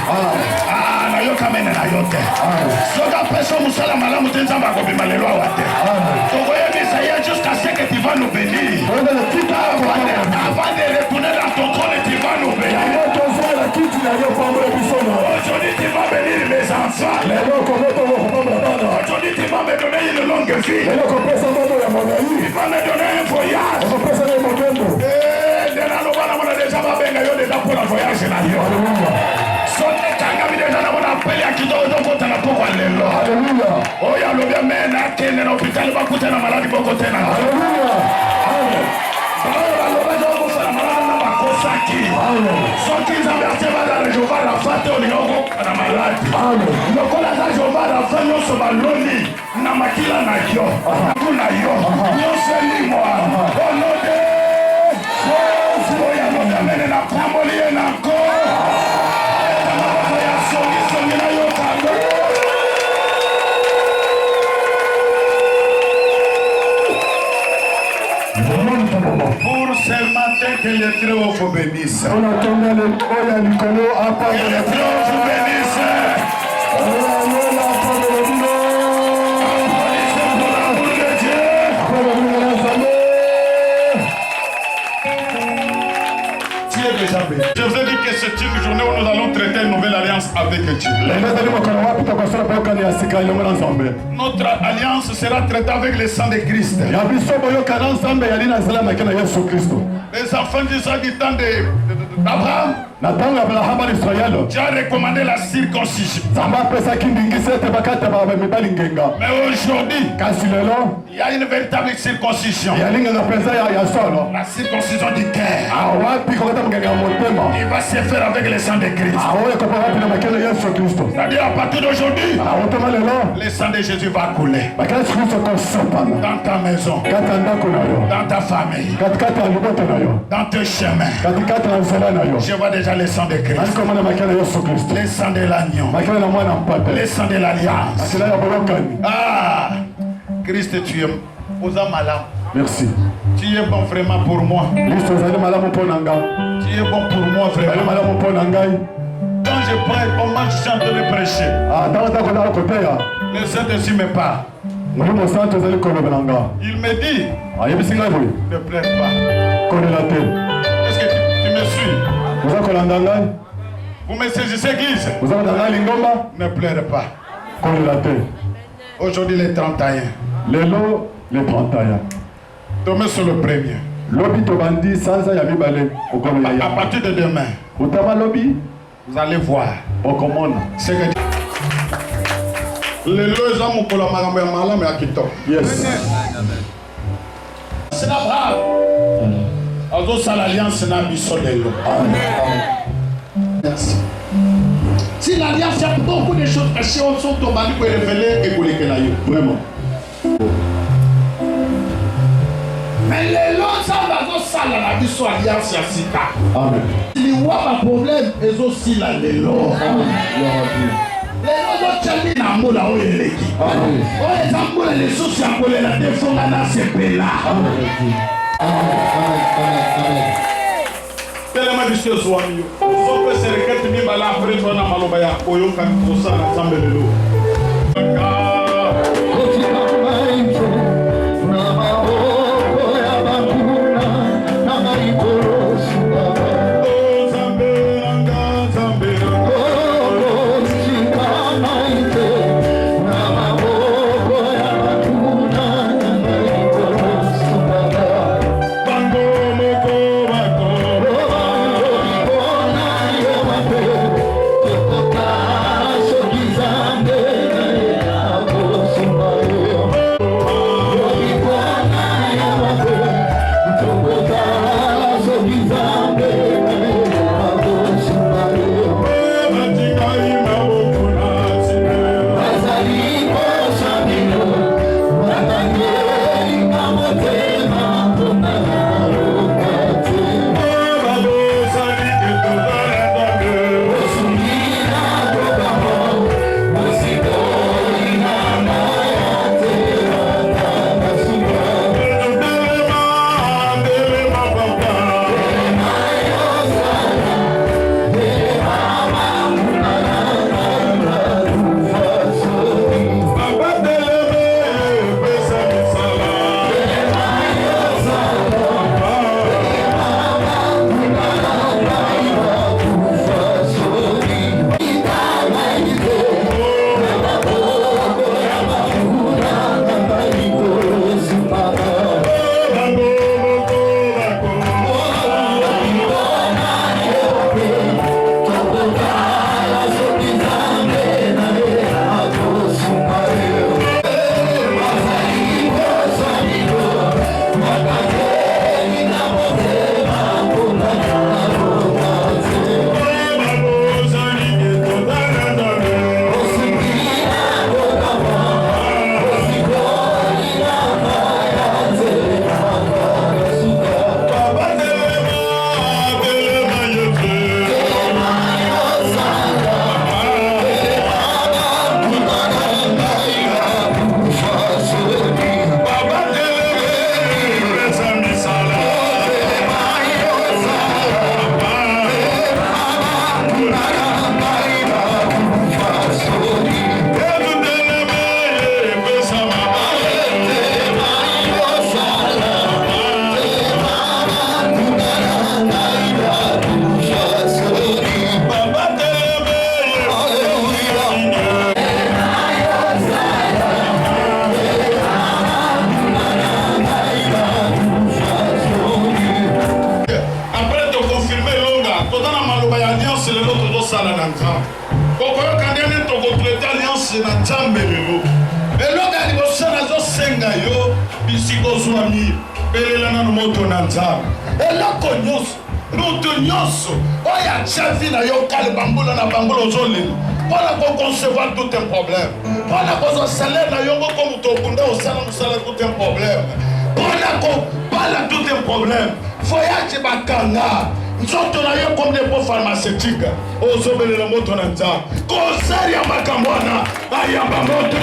Na yo kamene na yote. Soka peso musala malamu tenzamba ko bima lelo awate. To voyez Isaïe jusqu'à ce que tu vas nous bénir. Avant de retourner dans ton trône tu vas nous bénir. Aujourd'hui tu vas bénir mes enfants. Aujourd'hui tu vas me donner une longue vie. Il va me donner un voyage. Déjà pour le voyage. Oh, ya lo bien mena que en el hospital va a cutar la malade poco tena. Pour ce matin que les trèves vous bénissent. On attend les trèves vous bénissent. Je vous ai dit que c'est une journée où nous allons traiter une nouvelle alliance avec que Dieu. Notre alliance sera traitée avec le sang de Christ. Les enfants d'Israël du temps d'Abraham, Dieu a recommandé la circoncision. Mais aujourd'hui, il y a une véritable circoncision. La circoncision du cœur. Il va se faire avec le sang de Christ. C'est-à-dire à partir d'aujourd'hui, le sang de Jésus va couler dans ta maison, dans ta famille, dans tes chemins. Je vois déjà le sang de Christ, le sang de l'agneau, le sang de l'alliance. Ah, Christ, tu es malade. Merci. Tu es bon vraiment pour moi. Tu es bon pour moi vraiment. Quand je prie, comment je chante de prêcher, le Saint-Esprit me parle. Il me dit, ne pleure pas. Est-ce que tu me suis? Vous me saisissez, Église? Ne pleure pas. Aujourd'hui, les 31. Les 31. Tombez sur le premier. À partir de demain, vous allez voir ce que Yes. c'est la brave. Ça l'alliance n'a biso de l'eau. Merci. Si l'alliance, il y a beaucoup de choses que si on sont tombés pour révéler et pour les kenaïs. Vraiment. Mais les lots, ça va ça la biso alliance ya sita. Amen. Il y a un problème, ils ont aussi la les lots. Les lots tchalli na mola o eleki. O ezambola les choses ya kolela defonga na sepela. Tellement de choses sont mieux. On peut se requêter mi bala après toi na maloba ya oyo kan kosa na zambe lelo. Zambe nzambe lelo eloko ya liboso nazosenga yo bisikozwami belela nano moto na nzambe eloko nyonso moto nyonso oyo atia vi na yo kale bambula na bambula ozolela mpona koconcevoir tout un problème mpona kozwa salaire na yo moko moto okunda osala mosala tout un problème mpona kobala tout un problème voyage bakanga nzoto na yo comme des pots pharmaceutiques ozobelela moto na nzambe kosali ya makambo wana bayamba moto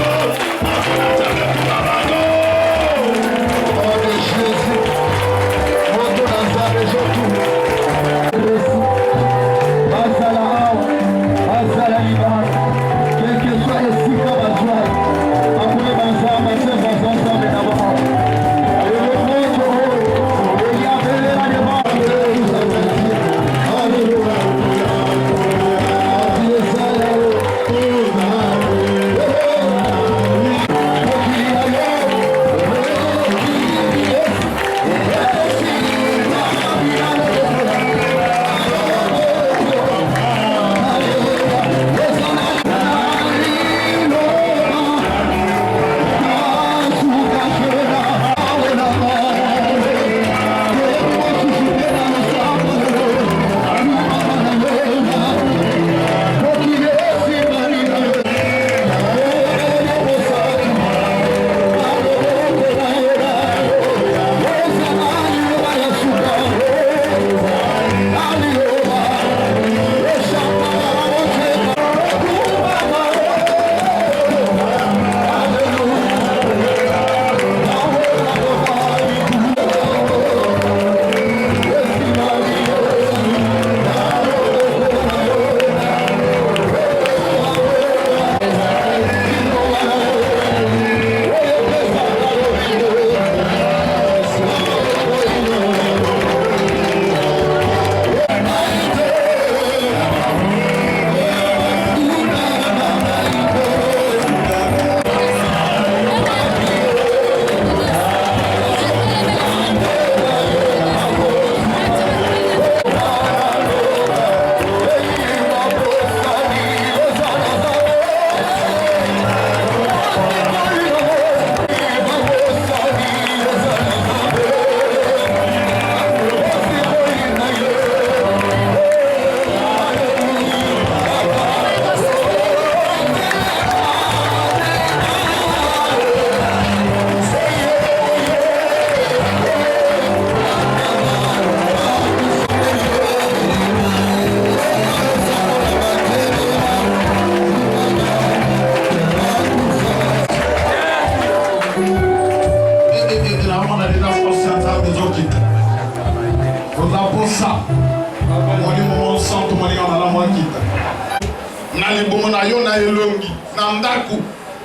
na yo na elongi na ndako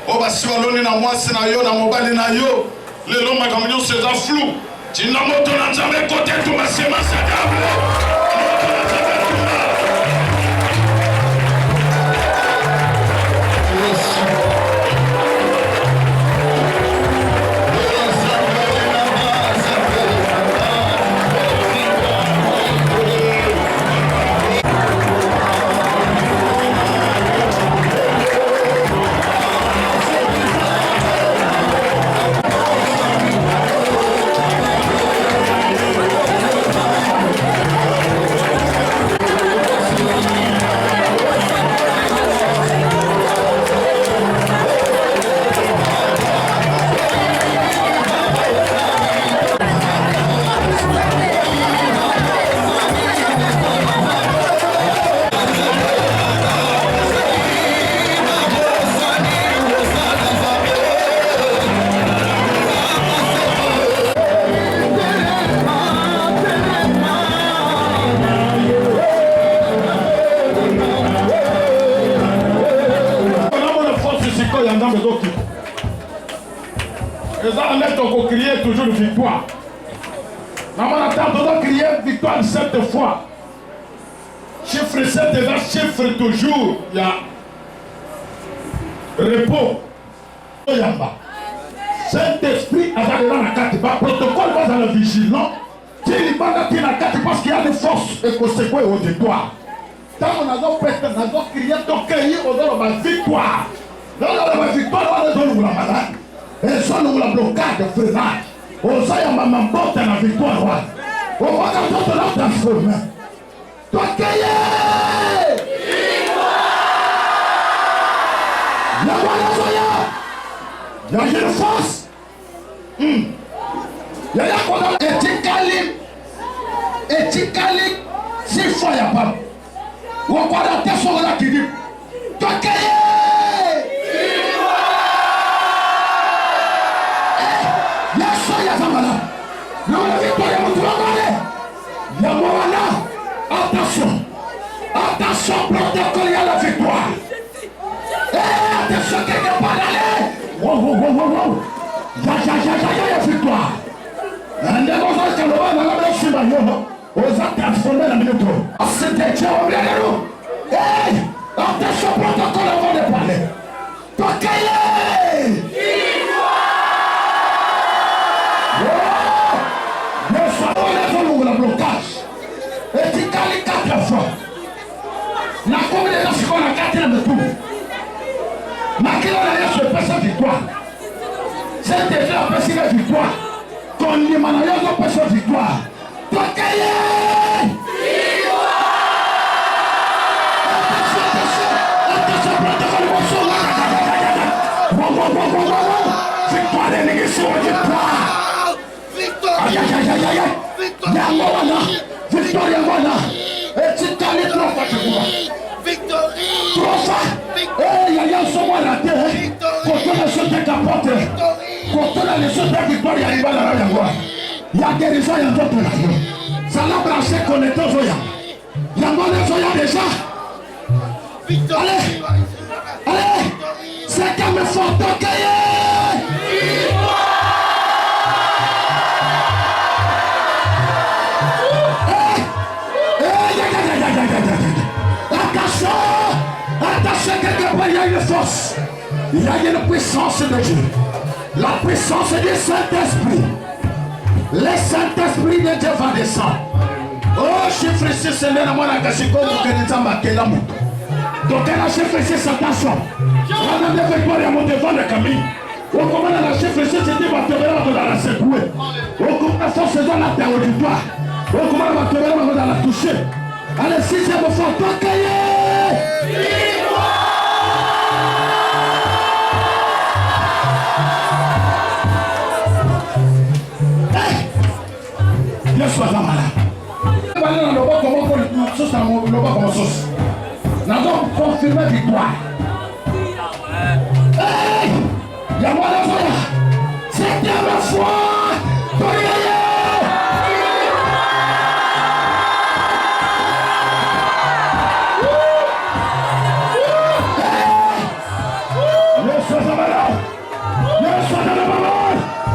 o basi baloni na mwasi na yo na mobali na yo lelo makambo nyonso eza flou tina moto na nzambe kote tumasema sadable moto na nzambe tuma crier toujours victoire. On attend crier victoire 7 fois. Chiffre 7 est là, chiffre toujours. Il y a repos. Saint-Esprit a dans la carte. Protocole va dans le vigilant. Il y a parce qu'il y a des forces et conséquences au départ. Quand on a crié, on a crié victoire. la victoire, on est dans la malade. Et ça, nous la blocade de freinage. On sait à ma porte la victoire. On va dans la transformer. Toi, il y a une force. Il y a quoi dans éthicalie. 6 fois, il y a pas. Ou encore la tête sur la qui dit. Toi, attention, protocole, il y a la victoire. Attention, quelque part d'aller. Wow. Ya, victoire. Un des gros que le roi n'a pas su ma main. Aux a transformé la minute. C'était Dieu, on vient de nous. Attention, protocole avant de parler. Toi, le blocage. Et tu cales 4 fois. La combinaison de la 4e tour. Makila la yesu pesa victoire. C'est déjà la pesa victoire. Quand il m'a la pesa victoire. Toi Kaye! Attention, protocole victoire des négociations, victoire. Aïe. Victoire Yamana. Et tu t'as les 3 fois tu vois. Victory. 3 fois. Il y a un son à la terre. Quand on a sauté capote. Quand on a les sautés victoire, il y a une balle à la voix. Il y a guérison, il y a d'autres là. Ça l'a branché connecté aux Zoya. Il y a mon Zoya déjà. Allez. C'est comme un fort cahier. Attention, quelque part, il y a une force. Il y a une puissance de Dieu. La puissance du Saint-Esprit. Le Saint-Esprit de Dieu va descendre. Oh, chiffre 6, c'est le nom de la Kashiko, vous connaissez ma Kélamou. Donc, elle a chiffre 6, attention. On a des victoires à mon devant de Camille. On commence à la chiffre 6, c'est dit, va te voir dans la secouer. On commence à force dans la terre auditoire. On commence à te voir dans la toucher. Allez, 6e fois, toi, Kaye! Yesu azamala. Bana na loba comment pour le sauce na loba comme sauce. Na donc confirmer victoire. Hey! Ya mwana soya. C'était ma foi.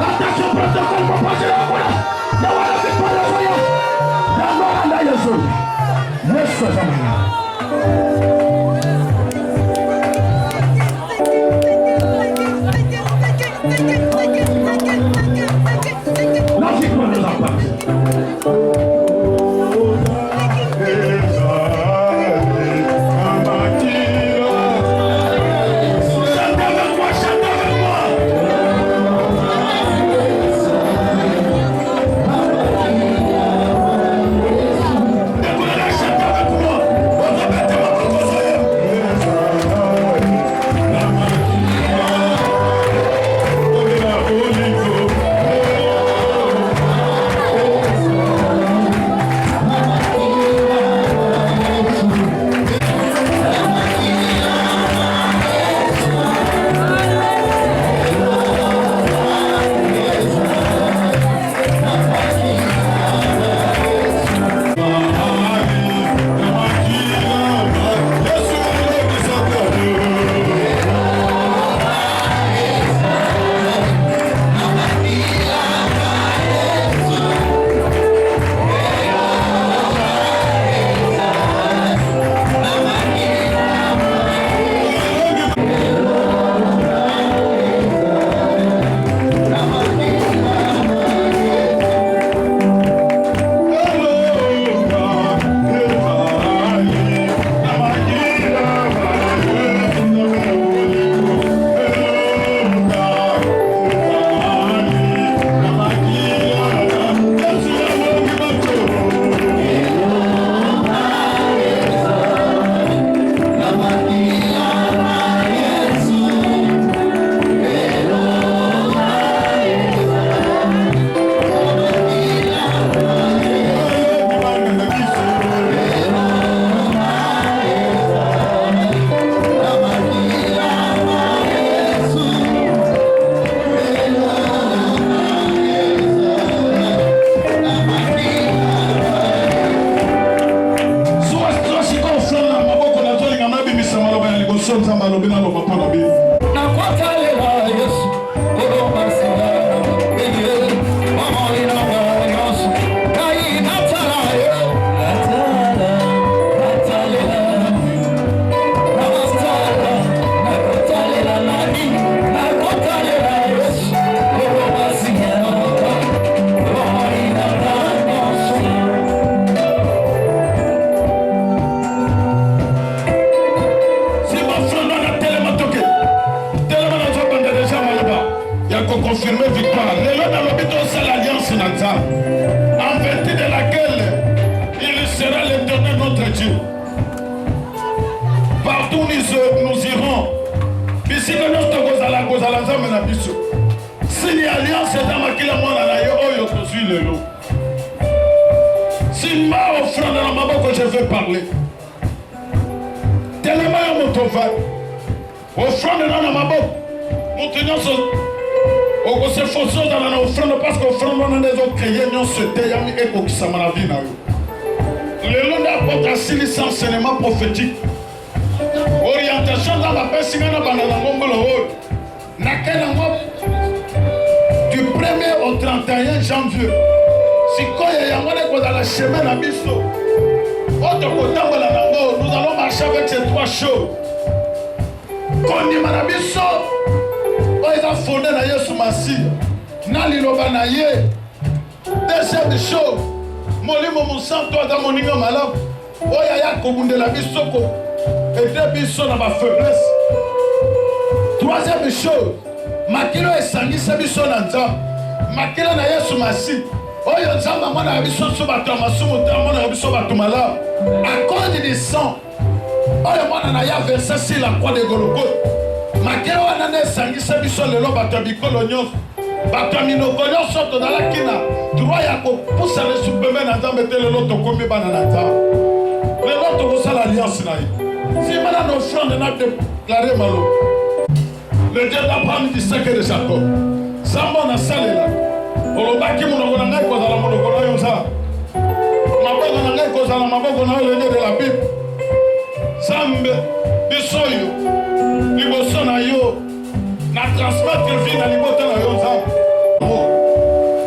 Attention, protocole pour passer la boule. La victoire nous appartient. confirmer victoire. Lelo na lobito c'est l'alliance nata. En vertu de laquelle il sera l'Éternel notre Dieu. Partout nous irons. Ici que nous kozala nzambe na biso. Si ni alliance dans makila mwana na yo oyo tozui lelo. Si ma offrande na maboko je vais parler. Tellement ya moto va. Offrande na maboko. Moto nyonso okose foso dans la offrande parce que offrande na ndezo créer nyonso te yami ekokisama na vie na yo. Lelo n'apporte un enseignement prophétique. Orientation dans la paix, na banana ngongolo nakela ngo du 1er au 31 janvier. Si koya yango ne kozala chemin na biso. Autre kotambola nango, nous allons marcher avec ces trois choses. Kondima na biso, oza fondé na Yesu Masi. Na liloba na ye. Deuxième chose, molimo musanto aza moninga malamu. Oya ya kobundela biso ko aider biso na ba faiblesse. Troisième chose, makilo esangisa biso na nzambe. Makilo na Yesu Masi. Oyo nzambe mwana ya biso so bato masumu ta mwana ya biso bato malamu. À cause du sang. Oyo mwana na ya versé sur la croix de Golgotha. Makilo wana na esangisa biso lelo bato bikolo nyonso. Bato minoko nyonso tozalaki na droit ya kopusa le supeme na nzambe te lelo tokomi bana na nzambe. Lelo tokosala alliance na ye. Si mana na offrande na déclaré malo. Le Dieu d'Abraham, Isaac et de Jacob. Zambo na salela. Olobaki monoko na ngai kozala monoko na yo nzambe. Maboko na ngai kozala maboko na yo le Dieu de la Bible. Zambe biso yo liboso na yo na transmettre vie na libota na yo nzambe.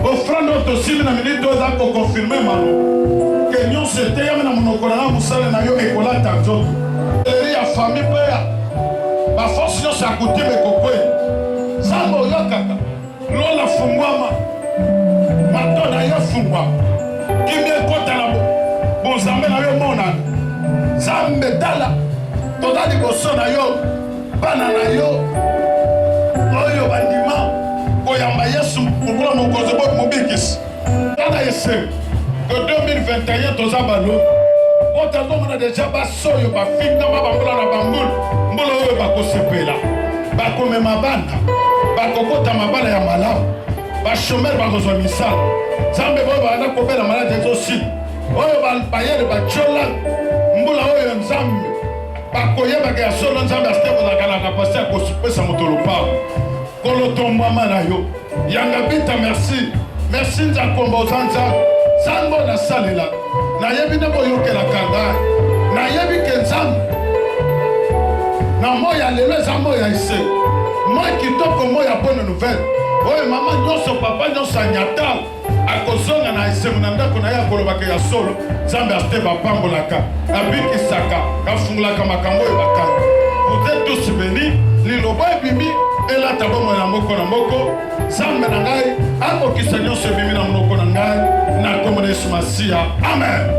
Offrande otosili na minute oza koconfirme malo ke nyonso eteyami na monoko na nga mosala na yo ekolata nzoto eri ya famille mpe ya baforce nyonso ya kutime ekokwei nzambe oyokaka lola fungwama mato na yo fungwama kimi ekota na bonzambe na yo monana nzambe tala toza liboso na yo bana na yo oyo bandima koyamba yesu mokola mokonzi mobikisi tala eseng que 2021 toza balo otazomona deja basoyo bafingama bambula na bambula mbula oyo bakosepela bakomema bana bakokota mabala ya malamu bashomere bakozwa misala nzambe boyo banda kobela maladi ezosili oyo bayele batyola mbula oyo nzambe bakoyebaka ya solo nzambe asite kozalaka na kapasite ya kosupesa moto lopango kolotombwama na yo yanga bita merci merci nzakomba oza nzambe nzambe nasalela nayebi nde boyokelaka ngai nayebi ke nzambe na moya lelo eza moya ise moi kitoko moya bonne nouvelle oyo mama nyonso papa nyonso anyata akozonga na esengo na ndako na ye akolobaka ya solo nzambe asite bapambolaka abikisaka afungolaka makambo oyo bakanga vous êtes tous bénis liloba ebimi elata bomoi na moko na moko nzambe na ngai akokisa nyonso ebimi na monoko na ngai na kombo na Yesu Masiya amen.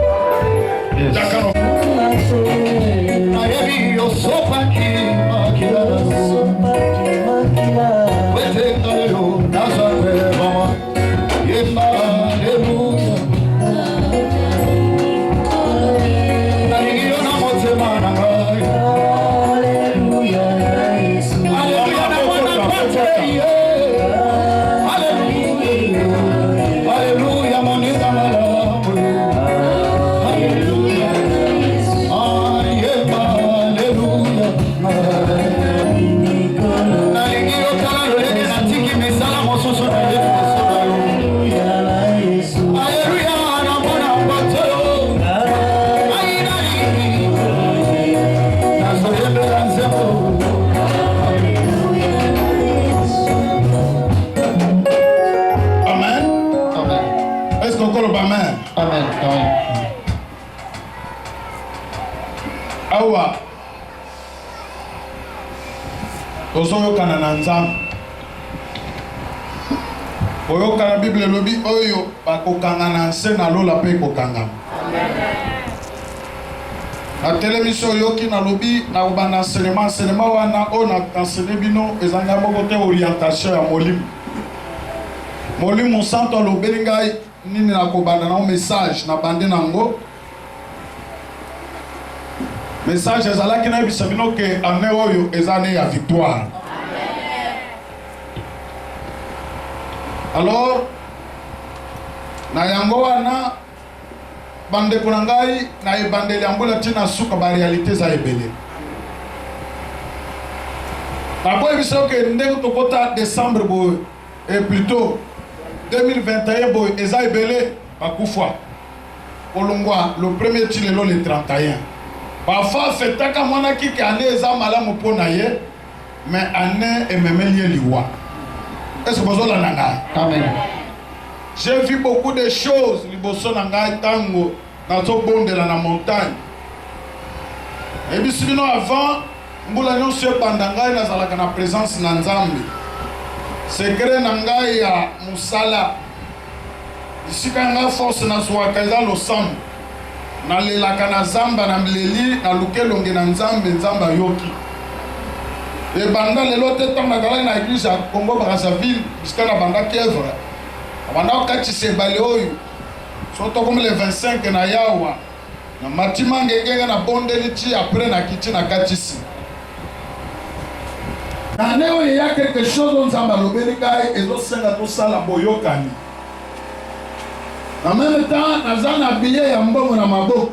Nayebi osopaki makila weteka yo nazape mama yema haleluya nalingi yo na motema na ngai haleluya Yesu haleluya na mwana pate haleluya haleluya moninga malamu haleluya ayema haleluya nalingi yo kala lolenge natiki misala mosusu na ye haleluya na mwana pate nazoyembela nzembo. Amen. Est-ce qu'on parle amen? Amen. Amen. Awa ozoyokana na nzambe oyokana bible elobi oyo bakokanga na nse na lola mpe ekokangama atelemisi oyoki nalobi na kobanda enseignement wana oyo na enseigne bino ezanga moko te orientation ya molimo Molimo santo alobeli ngai nini na kobanda na message na bande nango. Message ezalaki na yebisa bino ke ane oyo eza ane ya victoire. Alors na yango wana bandeko na ngai na ebandeli yango la tina suka ba réalité za ebele. Nakoyebisa ke ndenge tokota décembre boye et plutôt 2021 boye eza ebele bakufa kolongwa le premier tilelo le 31 bafa fetaka mwana kiki ane eza malamu mpona ye mais ane ememeli ye liwa. Est-ce que vous avez Amen. J'ai vu beaucoup de choses liboso na ngai tango nazobondela na montagne. Et puis sinon avant mbula nyonso ebanda ngai nazalaka na présence na Nzambe. Secret na ngai ya musala isika nga force na zwaka eza losambo nalelaka na zamba na mleli naluke elonge na Nzambe Nzambe ayoki. Et banda lelo te tanga kala na église ya Congo Brazzaville jusqu'à la banda Kievre. Banda okati sebale oyo. Soto comme le 25 na yawa. Na matima ngenge na bondeli ti après na kiti na katisi. Na neo il y a quelque chose on Nzamba lobeli kai ezo senga to sala boyokani. En même temps nazana billet ya mbongo na maboko.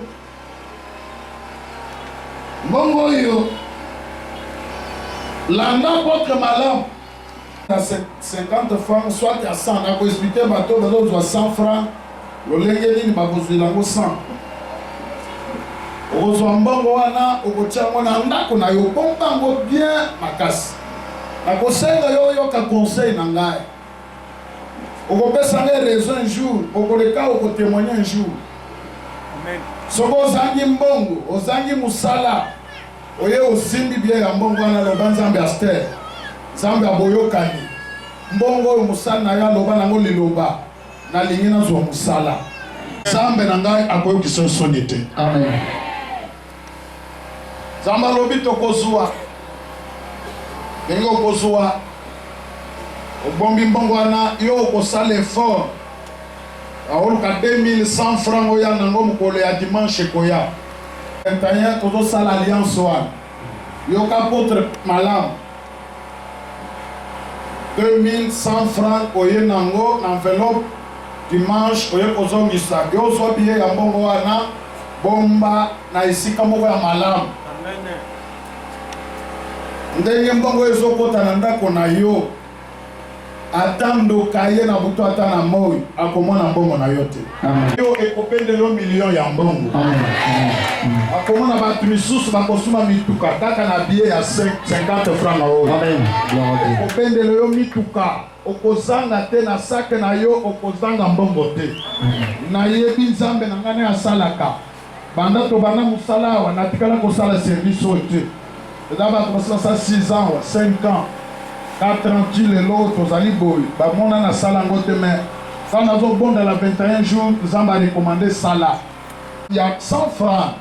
Mbongo yo landa votre malheur à 50 francs, soit à 100. On a expliqué bateau, bateau 100 francs. Le lengeni ni babozi lango 100. Okozwa mbongo wana okotia mwana ndako na yo bomba ngo bien makasi. Na kosenga yo yoka conseil na ngai. Okopesa ngai raison un jour, okoleka okotémoigner un jour. Amen. Soko ozangi mbongo, ozangi musala. Oye osimbi bie ya mbongo wana loba Nzambe aster Nzambe aboyokani mbongo oyo musala na ya loba nango liloba na lingi nazwa musala Nzambe na ngai akoyokisa soni te. Amen. Nzambe alobi tokozwa ndenge okozwa obombi mbongo wana yo okosala effort aoluka 2100 francs oya nango mokolo ya dimanche koya 21 tozo sala alliance wana yoka apôtre malam 2100 francs oye nango na enveloppe dimanche oye kozongisa yo ozwa biye ya mbongo wana bomba na esika moko ya malamu. Ndenge mbongo ezokota na ndako na yo ata ndoka ye na butu ata na moi akomona mbongo na yo te. Yo ekopendelo million ya mbongo. Akomona bato misusu bakosuma mituka kaka na biye ya 50 francs na oyo. Ekopendelo yo mituka okozanga te na sake na yo okozanga mbongo te. Nayebi Nzambe na ngane asalaka banda to bana musala wa natikala kosala service oyo te. Eza bato basala 6 ans 5 ans 4 ans lelo tozali boy bamona na sala ngo te mais quand nazo bonda la 21 jours Nzambe a recommandé sala ya 100 francs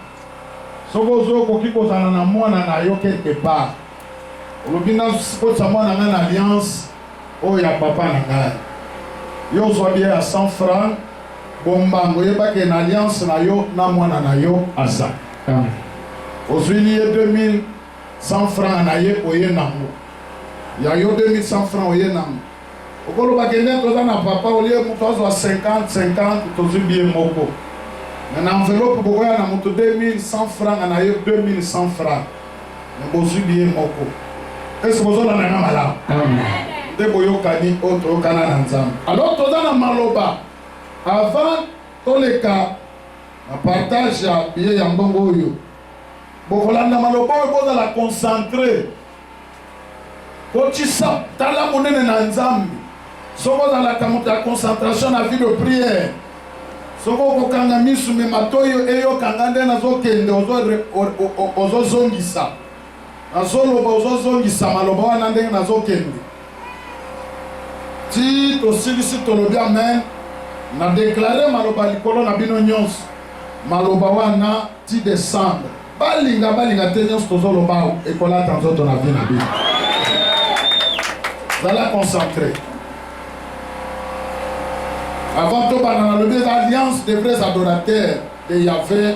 soko zo koki kozala na mwana na yo quelque part olobi na kotisa mwana nga na alliance oyo ya papa na ngai yo ozwa bie ya 100 francs bombango oyebake na alliance na yo na mwana na yo aza ozwili ye 2100 francs na ye oye nango ya yo 2100 francs oye nango okolobake nde toza na papa olie moto azwa 50 tozwi bie moko mais na enveloppe bokoya na moto 2100 francs na ye 2100 francs me bozwi bie moko ese bozolanda nga malamu nde boyokani oyo toyokana na Nzambe. Alors toza na maloba avant toleka na partage ya bie ya mbongo oyo bokolanda maloba oyo bozala concentré kotisa tala monene na Nzambe soko ozalaka moto ya concentration na vie de prière soko okokanga misu me matoyo eyokanga nde nazokende ozozongisa nazoloba ozozongisa maloba wana ndenge nazokende ti tosilisi tolobi amen na deklare maloba likolo na bino nyonso maloba wana ti décembre balinga te nyonso tozoloba ekolata nzoto na vie na bino zala concentré Avant tout, l'alliance des vrais adorateurs de Yahvé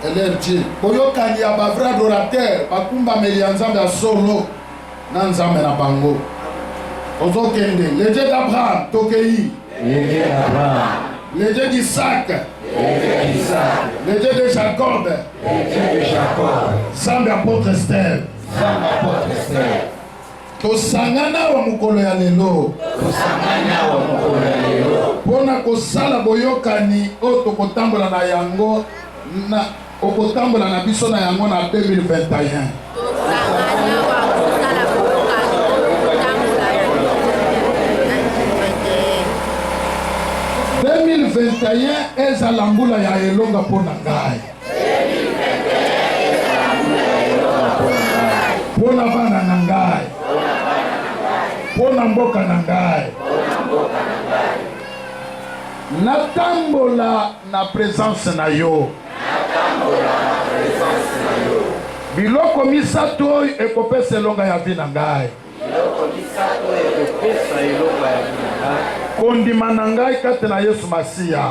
et leur Dieu. Boyokani ya ba vrai adorateur, bakumba melianzambe ya solo, nanzambe na bango. Ozokende, le Dieu d'Abraham, Tokei. Le Dieu d'Isaac. Le Dieu de Jacob. Zambe apôtre Esther. Tosangana wa mukolo ya lelo. Pona kosala boyokani o tokotambola na yango na okotambola na biso na yango na 2021. 2021 ezala mbula ya elonga pona ngai. Pona bana na ngai. Pona mboka na ngai. Natambola na présence na yo. Biloko misato oyo ekopesa elonga ya vi na ngai. Kondima na ngai kati na Yesu Masiya.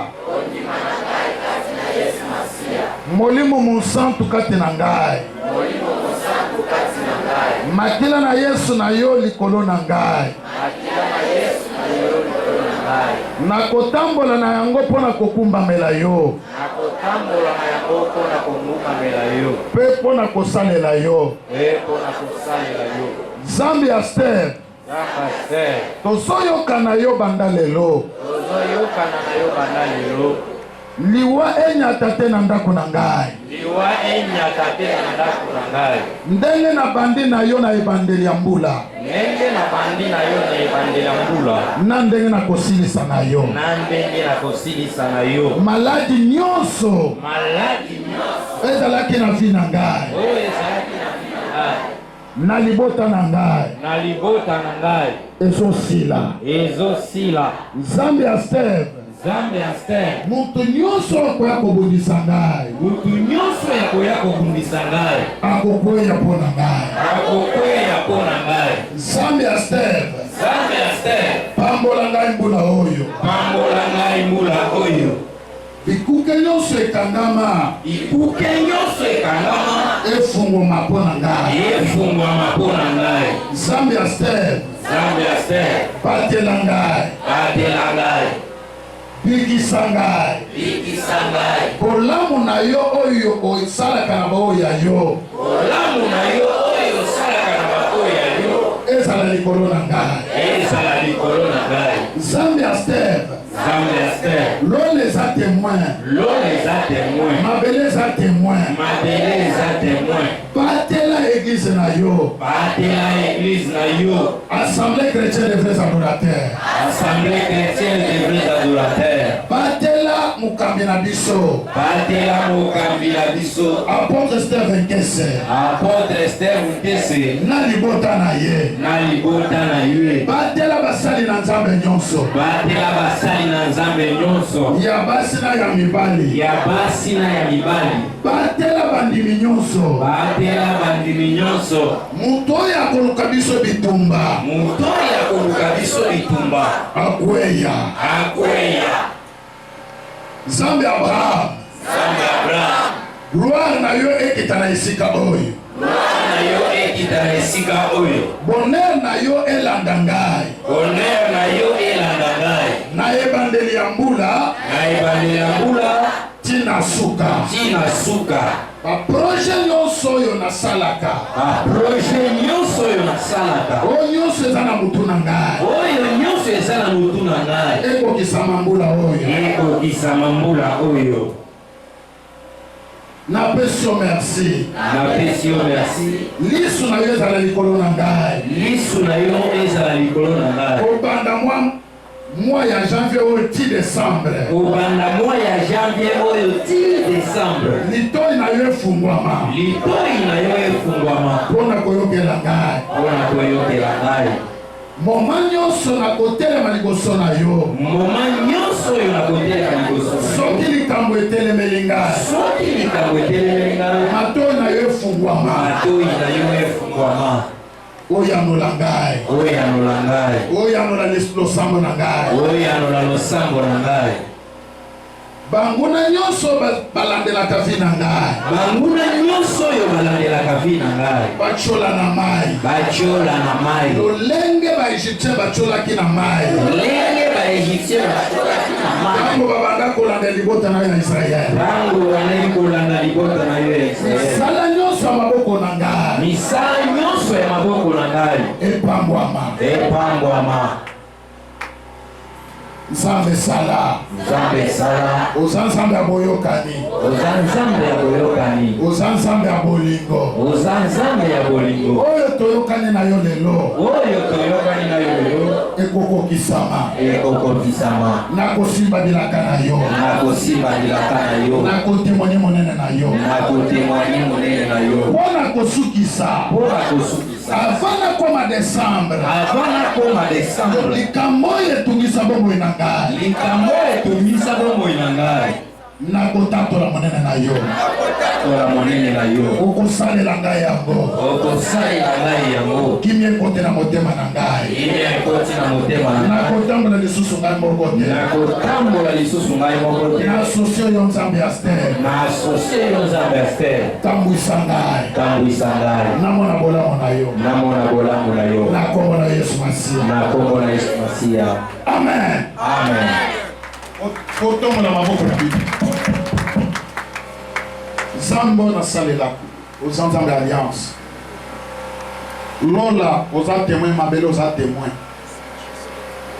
Molimo monsantu kati na ngai. Makila na Yesu na yo likolo na ngai. Nakotambola na yango pona kokumbamela yo. Pe pona kosalela yo. Zambi ya Esther. Tozoyoka na yo banda lelo. Liwa enyata te na ndako na ngai. Ndenge na bandi na yo na ebandeli ya mbula. Na ndenge na kosilisa na yo. Maladi nyonso ezalaki na vi na ngai. Na libota na ngai. Ezosila. Zambi ya Esther. Mutu nyonso akoya kobundisa ngai. Akokweya pona ngai. Zambi ya Esther. Pambola ngai mbula oyo. Bikuke nyonso ekangama. Efungwama pona ngai. Zambi ya Esther. Batela ngai. Bikisa ngai. Bolamu na yo oyo osalaka na baoyo ya yo. Ezala likolo na ngai. Zambi ya Esther. L'eau les a témoins. Mabele les a témoins. Batela église na yo. Assemblée chrétienne des vrais adorateurs. Batela mukambi na biso. Apôtre Esther Venkese. Na libota na ye. Batela basali na nzambe nyonso. Ya basi na ya mibali. Batela bandimi nyonso. Muto ya koluka biso bitumba. Akweya. Zambi Abraham. Gloire na yo ekita na esika oyo. Bonheur na yo elanda ngai. Na ebandeli ya mbula. Tina suka. Ba projet nyonso oyo nasalaka. Oyo nyonso eza na mutu na ngai. Ekokisama mbula oyo. Na pesio merci. Lisu na yo ezala likolo na ngai. Obanda mois ya janvier oyo ti décembre. Litoi na yo efungwama. Pona koyokela ngai. Moma nyonso na kotelema liboso na yo. Soki likambo etelemeli ngai. Matoi na yo efungwama. oyanola ngai oyanola ngai oyanola losambo na ngai oyanola losambo na ngai banguna nyonso balandelaka vi na ngai banguna nyonso oyo balandelaka vi na ngai batyola na mai lolenge baegyptien batyolaki na mai ntango babanda kolanda libota na yo na israele misala nyonso ya maboko na ngai epambwama Nzambe sala oza nzambe ya boyokani oza nzambe ya bolingo oyo toyokani na yo lelo ekokokisama nakosimba bilaka na yo nakotemonie monene na yo mpona kosukisa avant nakoma décembre likambo oyo etungisa bomoi na ngai nakotatola monene na yo okosalela ngai yango kimi ekote na motema na ngai nakotambola lisusu ngai moko te naasosio yo nzambe ya ster tambwisa ngai namona bolamu na yo na kombo na Yesu Masiya amen kotombola maboko na bino nzambe nasalelaka oza nzambe alliance lola oza témoin mabele oza témoin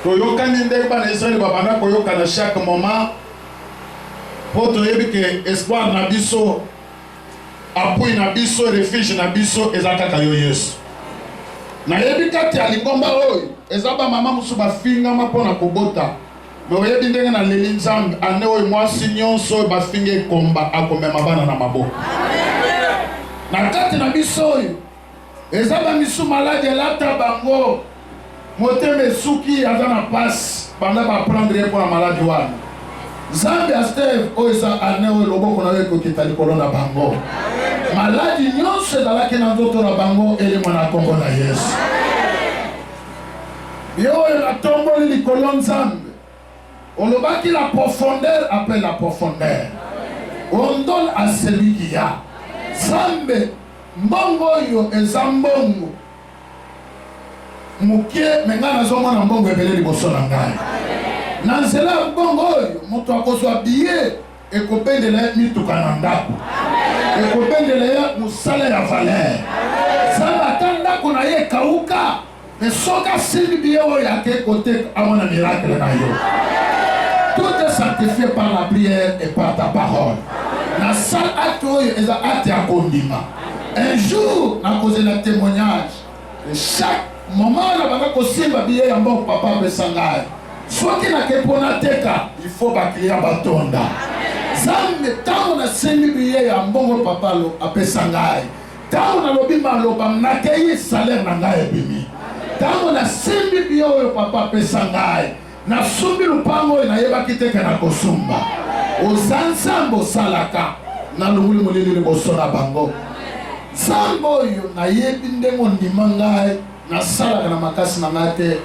toyokani ndenge bana israele babanda koyokana chaque moment mpo toyebi ke espoir na biso appui na biso refuge na biso eza kaka yo Yesu nayebi kati ya lingomba oyo eza bamama mosusu bafingama mpona kobota me oyebi ndenge na leli nzambe ane oyo mwasi nyonso oyo bafinga ekomba akomema bana na maboko na kati na biso oyo eza bamisu maladi elata bango motema esuki aza na pasi banda baprendre ye mpona maladi wana nzambe ya steve oyo eza ane oyo loboko na yo ekokita likolo na bango maladi nyonso ezalaki na nzoto na bango elemwa na kombo na Yesu yo oyo natomboli likolo nzambe olobaki la profondeur appelle la profondeur on donne à celui qui a nzambe mbongo oyo eza mbongo mokie me ngai nazomona mbongo ebele liboso na ngai na nzela ya mbongo oyo moto akozwa biye ekobendela ye mituka na ndako ekobendela ye mosala ya valer nzambe ata ndako na ye ekauka me soki asili biye oyo ake kote amona miracle na yo. Tout est sanctifié par la prière et par ta parole. Na sal acte oyo eza acte ya kondima. Un jour na cause na témoignage de chaque moment na banga kosimba biye ya mbongo papa apesa ngai soki nake mpona teka il faut baklia batonda nzambe ntango nasengi biye ya mbongo papa apesa ngai ntango nalobi maloba nakeyi salaire na ngai ebimi ntango nasimbi biye oyo papa apesa ngai nasumbi lupango oyo nayebaki teke na kosumba oza nzambe osalaka nalunguli molili liboso na bango nzambe oyo nayebi ndenge ondima ngai nasalaka na makasi na ngai te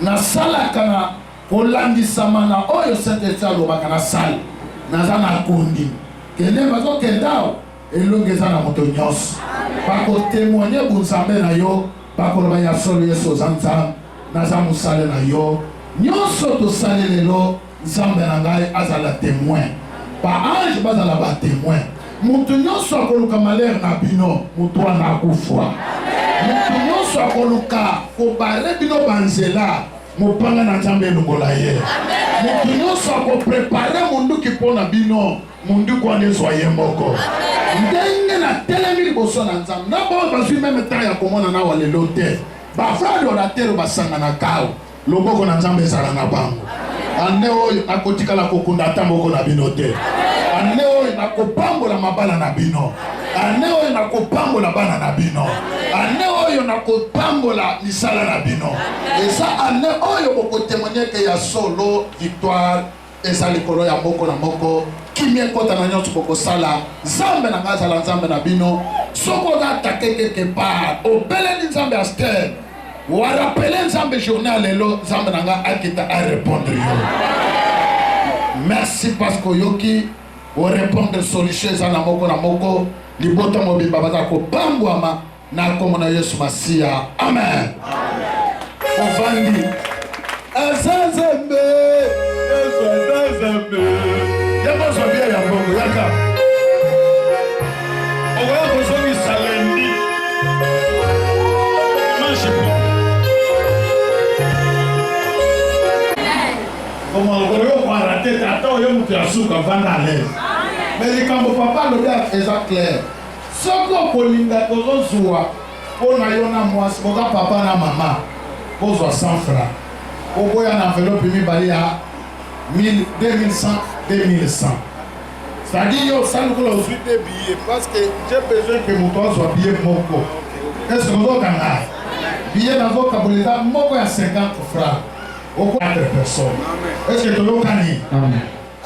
nasalaka na kolandisama na oyo saint-esprit alobaka nasala naza na kondi kende bazokende awa elongi eza na moto nyonso bakotemoigne bunzambe na yo bakoloba ya solo yesu oza nzambe naza mosale na yo nyonso tosali lelo nzambe na ngai azala témoin baange bazala batémoin moto nyonso akoluka malere na bino moto wana akufwa moto nyonso akoluka kobale bino banzela mopanga na nzambe elongola ye moto nyonso akoprepare monduki mpo na bino monduki wana ezwa ye moko ndenge na telemi liboso na nzambe na bao bazwi meme temps ya komona nawa lelo te bafrade oratere basangana kao loboko na nzambe ezala na bango ane oyo nakotikala kokunda ata moko na bino te ane oyo nakopambola mabala na bino ane oyo nakopambola bana na bino ane oyo nakopambola misala na bino eza ane oyo bokotemoigneke ya solo victoire eza likolo ya moko na moko kimia ekota na nyonso bokosala nzambe na ngai azala nzambe na bino soki ozaatake quelque part obeleli nzambe ya ster warapele nzambe journée ya lelo nzambe na ngai akita arépondre yo merci parce que oyoki orépondre solution eza na moko libota mobimba baza kobambwama na kombo na yesu masiya amen ovandi azazambe yabozwa bia ya mbongo yaka okoya kozongisa lendi mashipo okoyo kwarate tata oyo moto ya suka vanda alaise mais likambo papa alobi eza clair soki okolinga kozozwa mpo na yo na mwasi boza papa na mama kozwa 100 francs okoya na enveloppe mibale ya 2100 2100 c'est-à-dire yo osali ozwi te billet parce que j'ai besoin que moto azwa billet moko est-ce que ozokanga billet nazokaboleza moko ya 50 francs oko 4 personnes est-ce que tolokani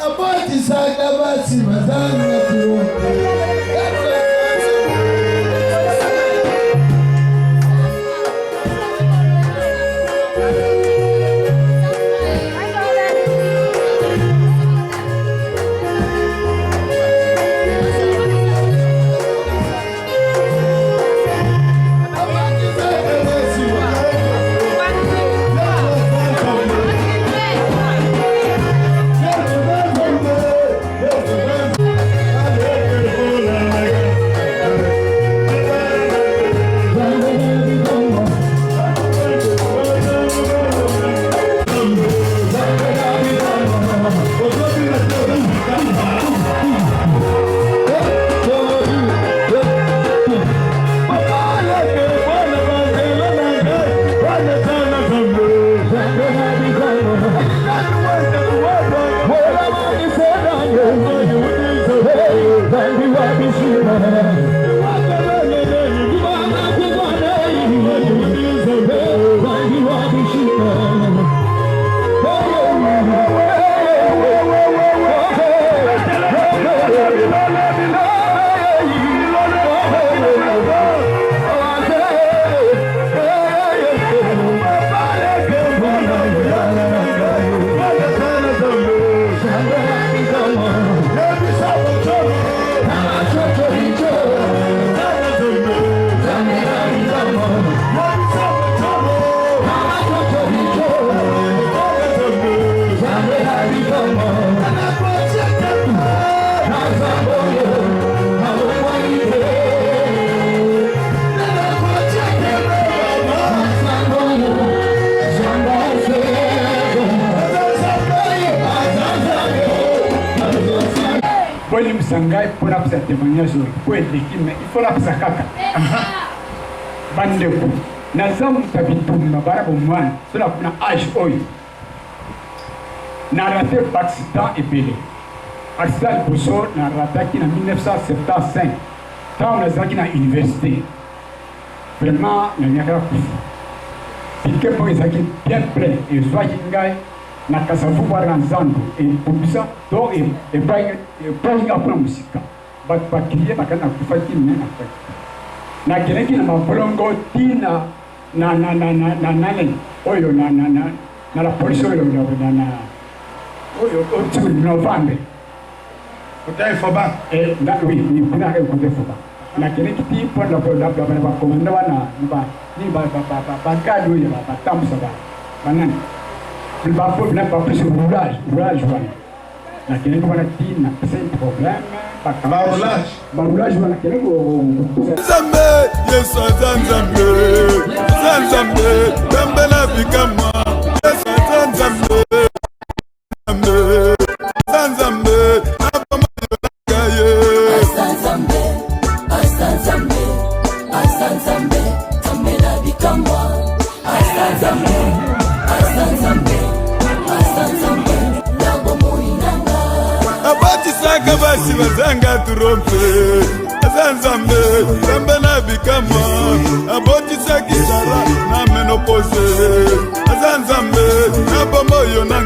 abatisaka basi bazanga tuwote Sangai pour la petite témoignage pour être l'équipe, mais il faut la petite caca. Bandeko, Nazam Tabitum, Mabarabu Mwan, cela pour l'âge oil. N'a raté accident et belé. Accident Bousso n'a raté en 1975. Quand on a zaki à l'université, vraiment, il n'y a pas de piqué pour les acquis bien prêts et soit qu'il gagne. Na kasavu para nzando e publisa do e bai apna musika ba kriye bakana kufaki nena na keleki na mabolongo tina na nani oyo na la police oyo na oyo otu novembre Kotai foba na oui ni kuna ke kotai foba na keleki ti pour la ba komanda wana ni ba kado ya ba tamsa ba banani il va pas plus de roulage voilà. La quelqu'un qui va dire c'est un problème. Roulage voilà quelqu'un. Zambe, yes Zambe, Zambe, Zambe la bikama, yes Zambe, Zambe, Zambe, Abama gaye. Zambe, Zambe, Zambe, Zambe la bikama, Zambe, Zambe. Abatisaka basi bazanga turompe Azanzambe, zambe na bikama Abotisaki sara na menopause Azanzambe, na bomoyo nanga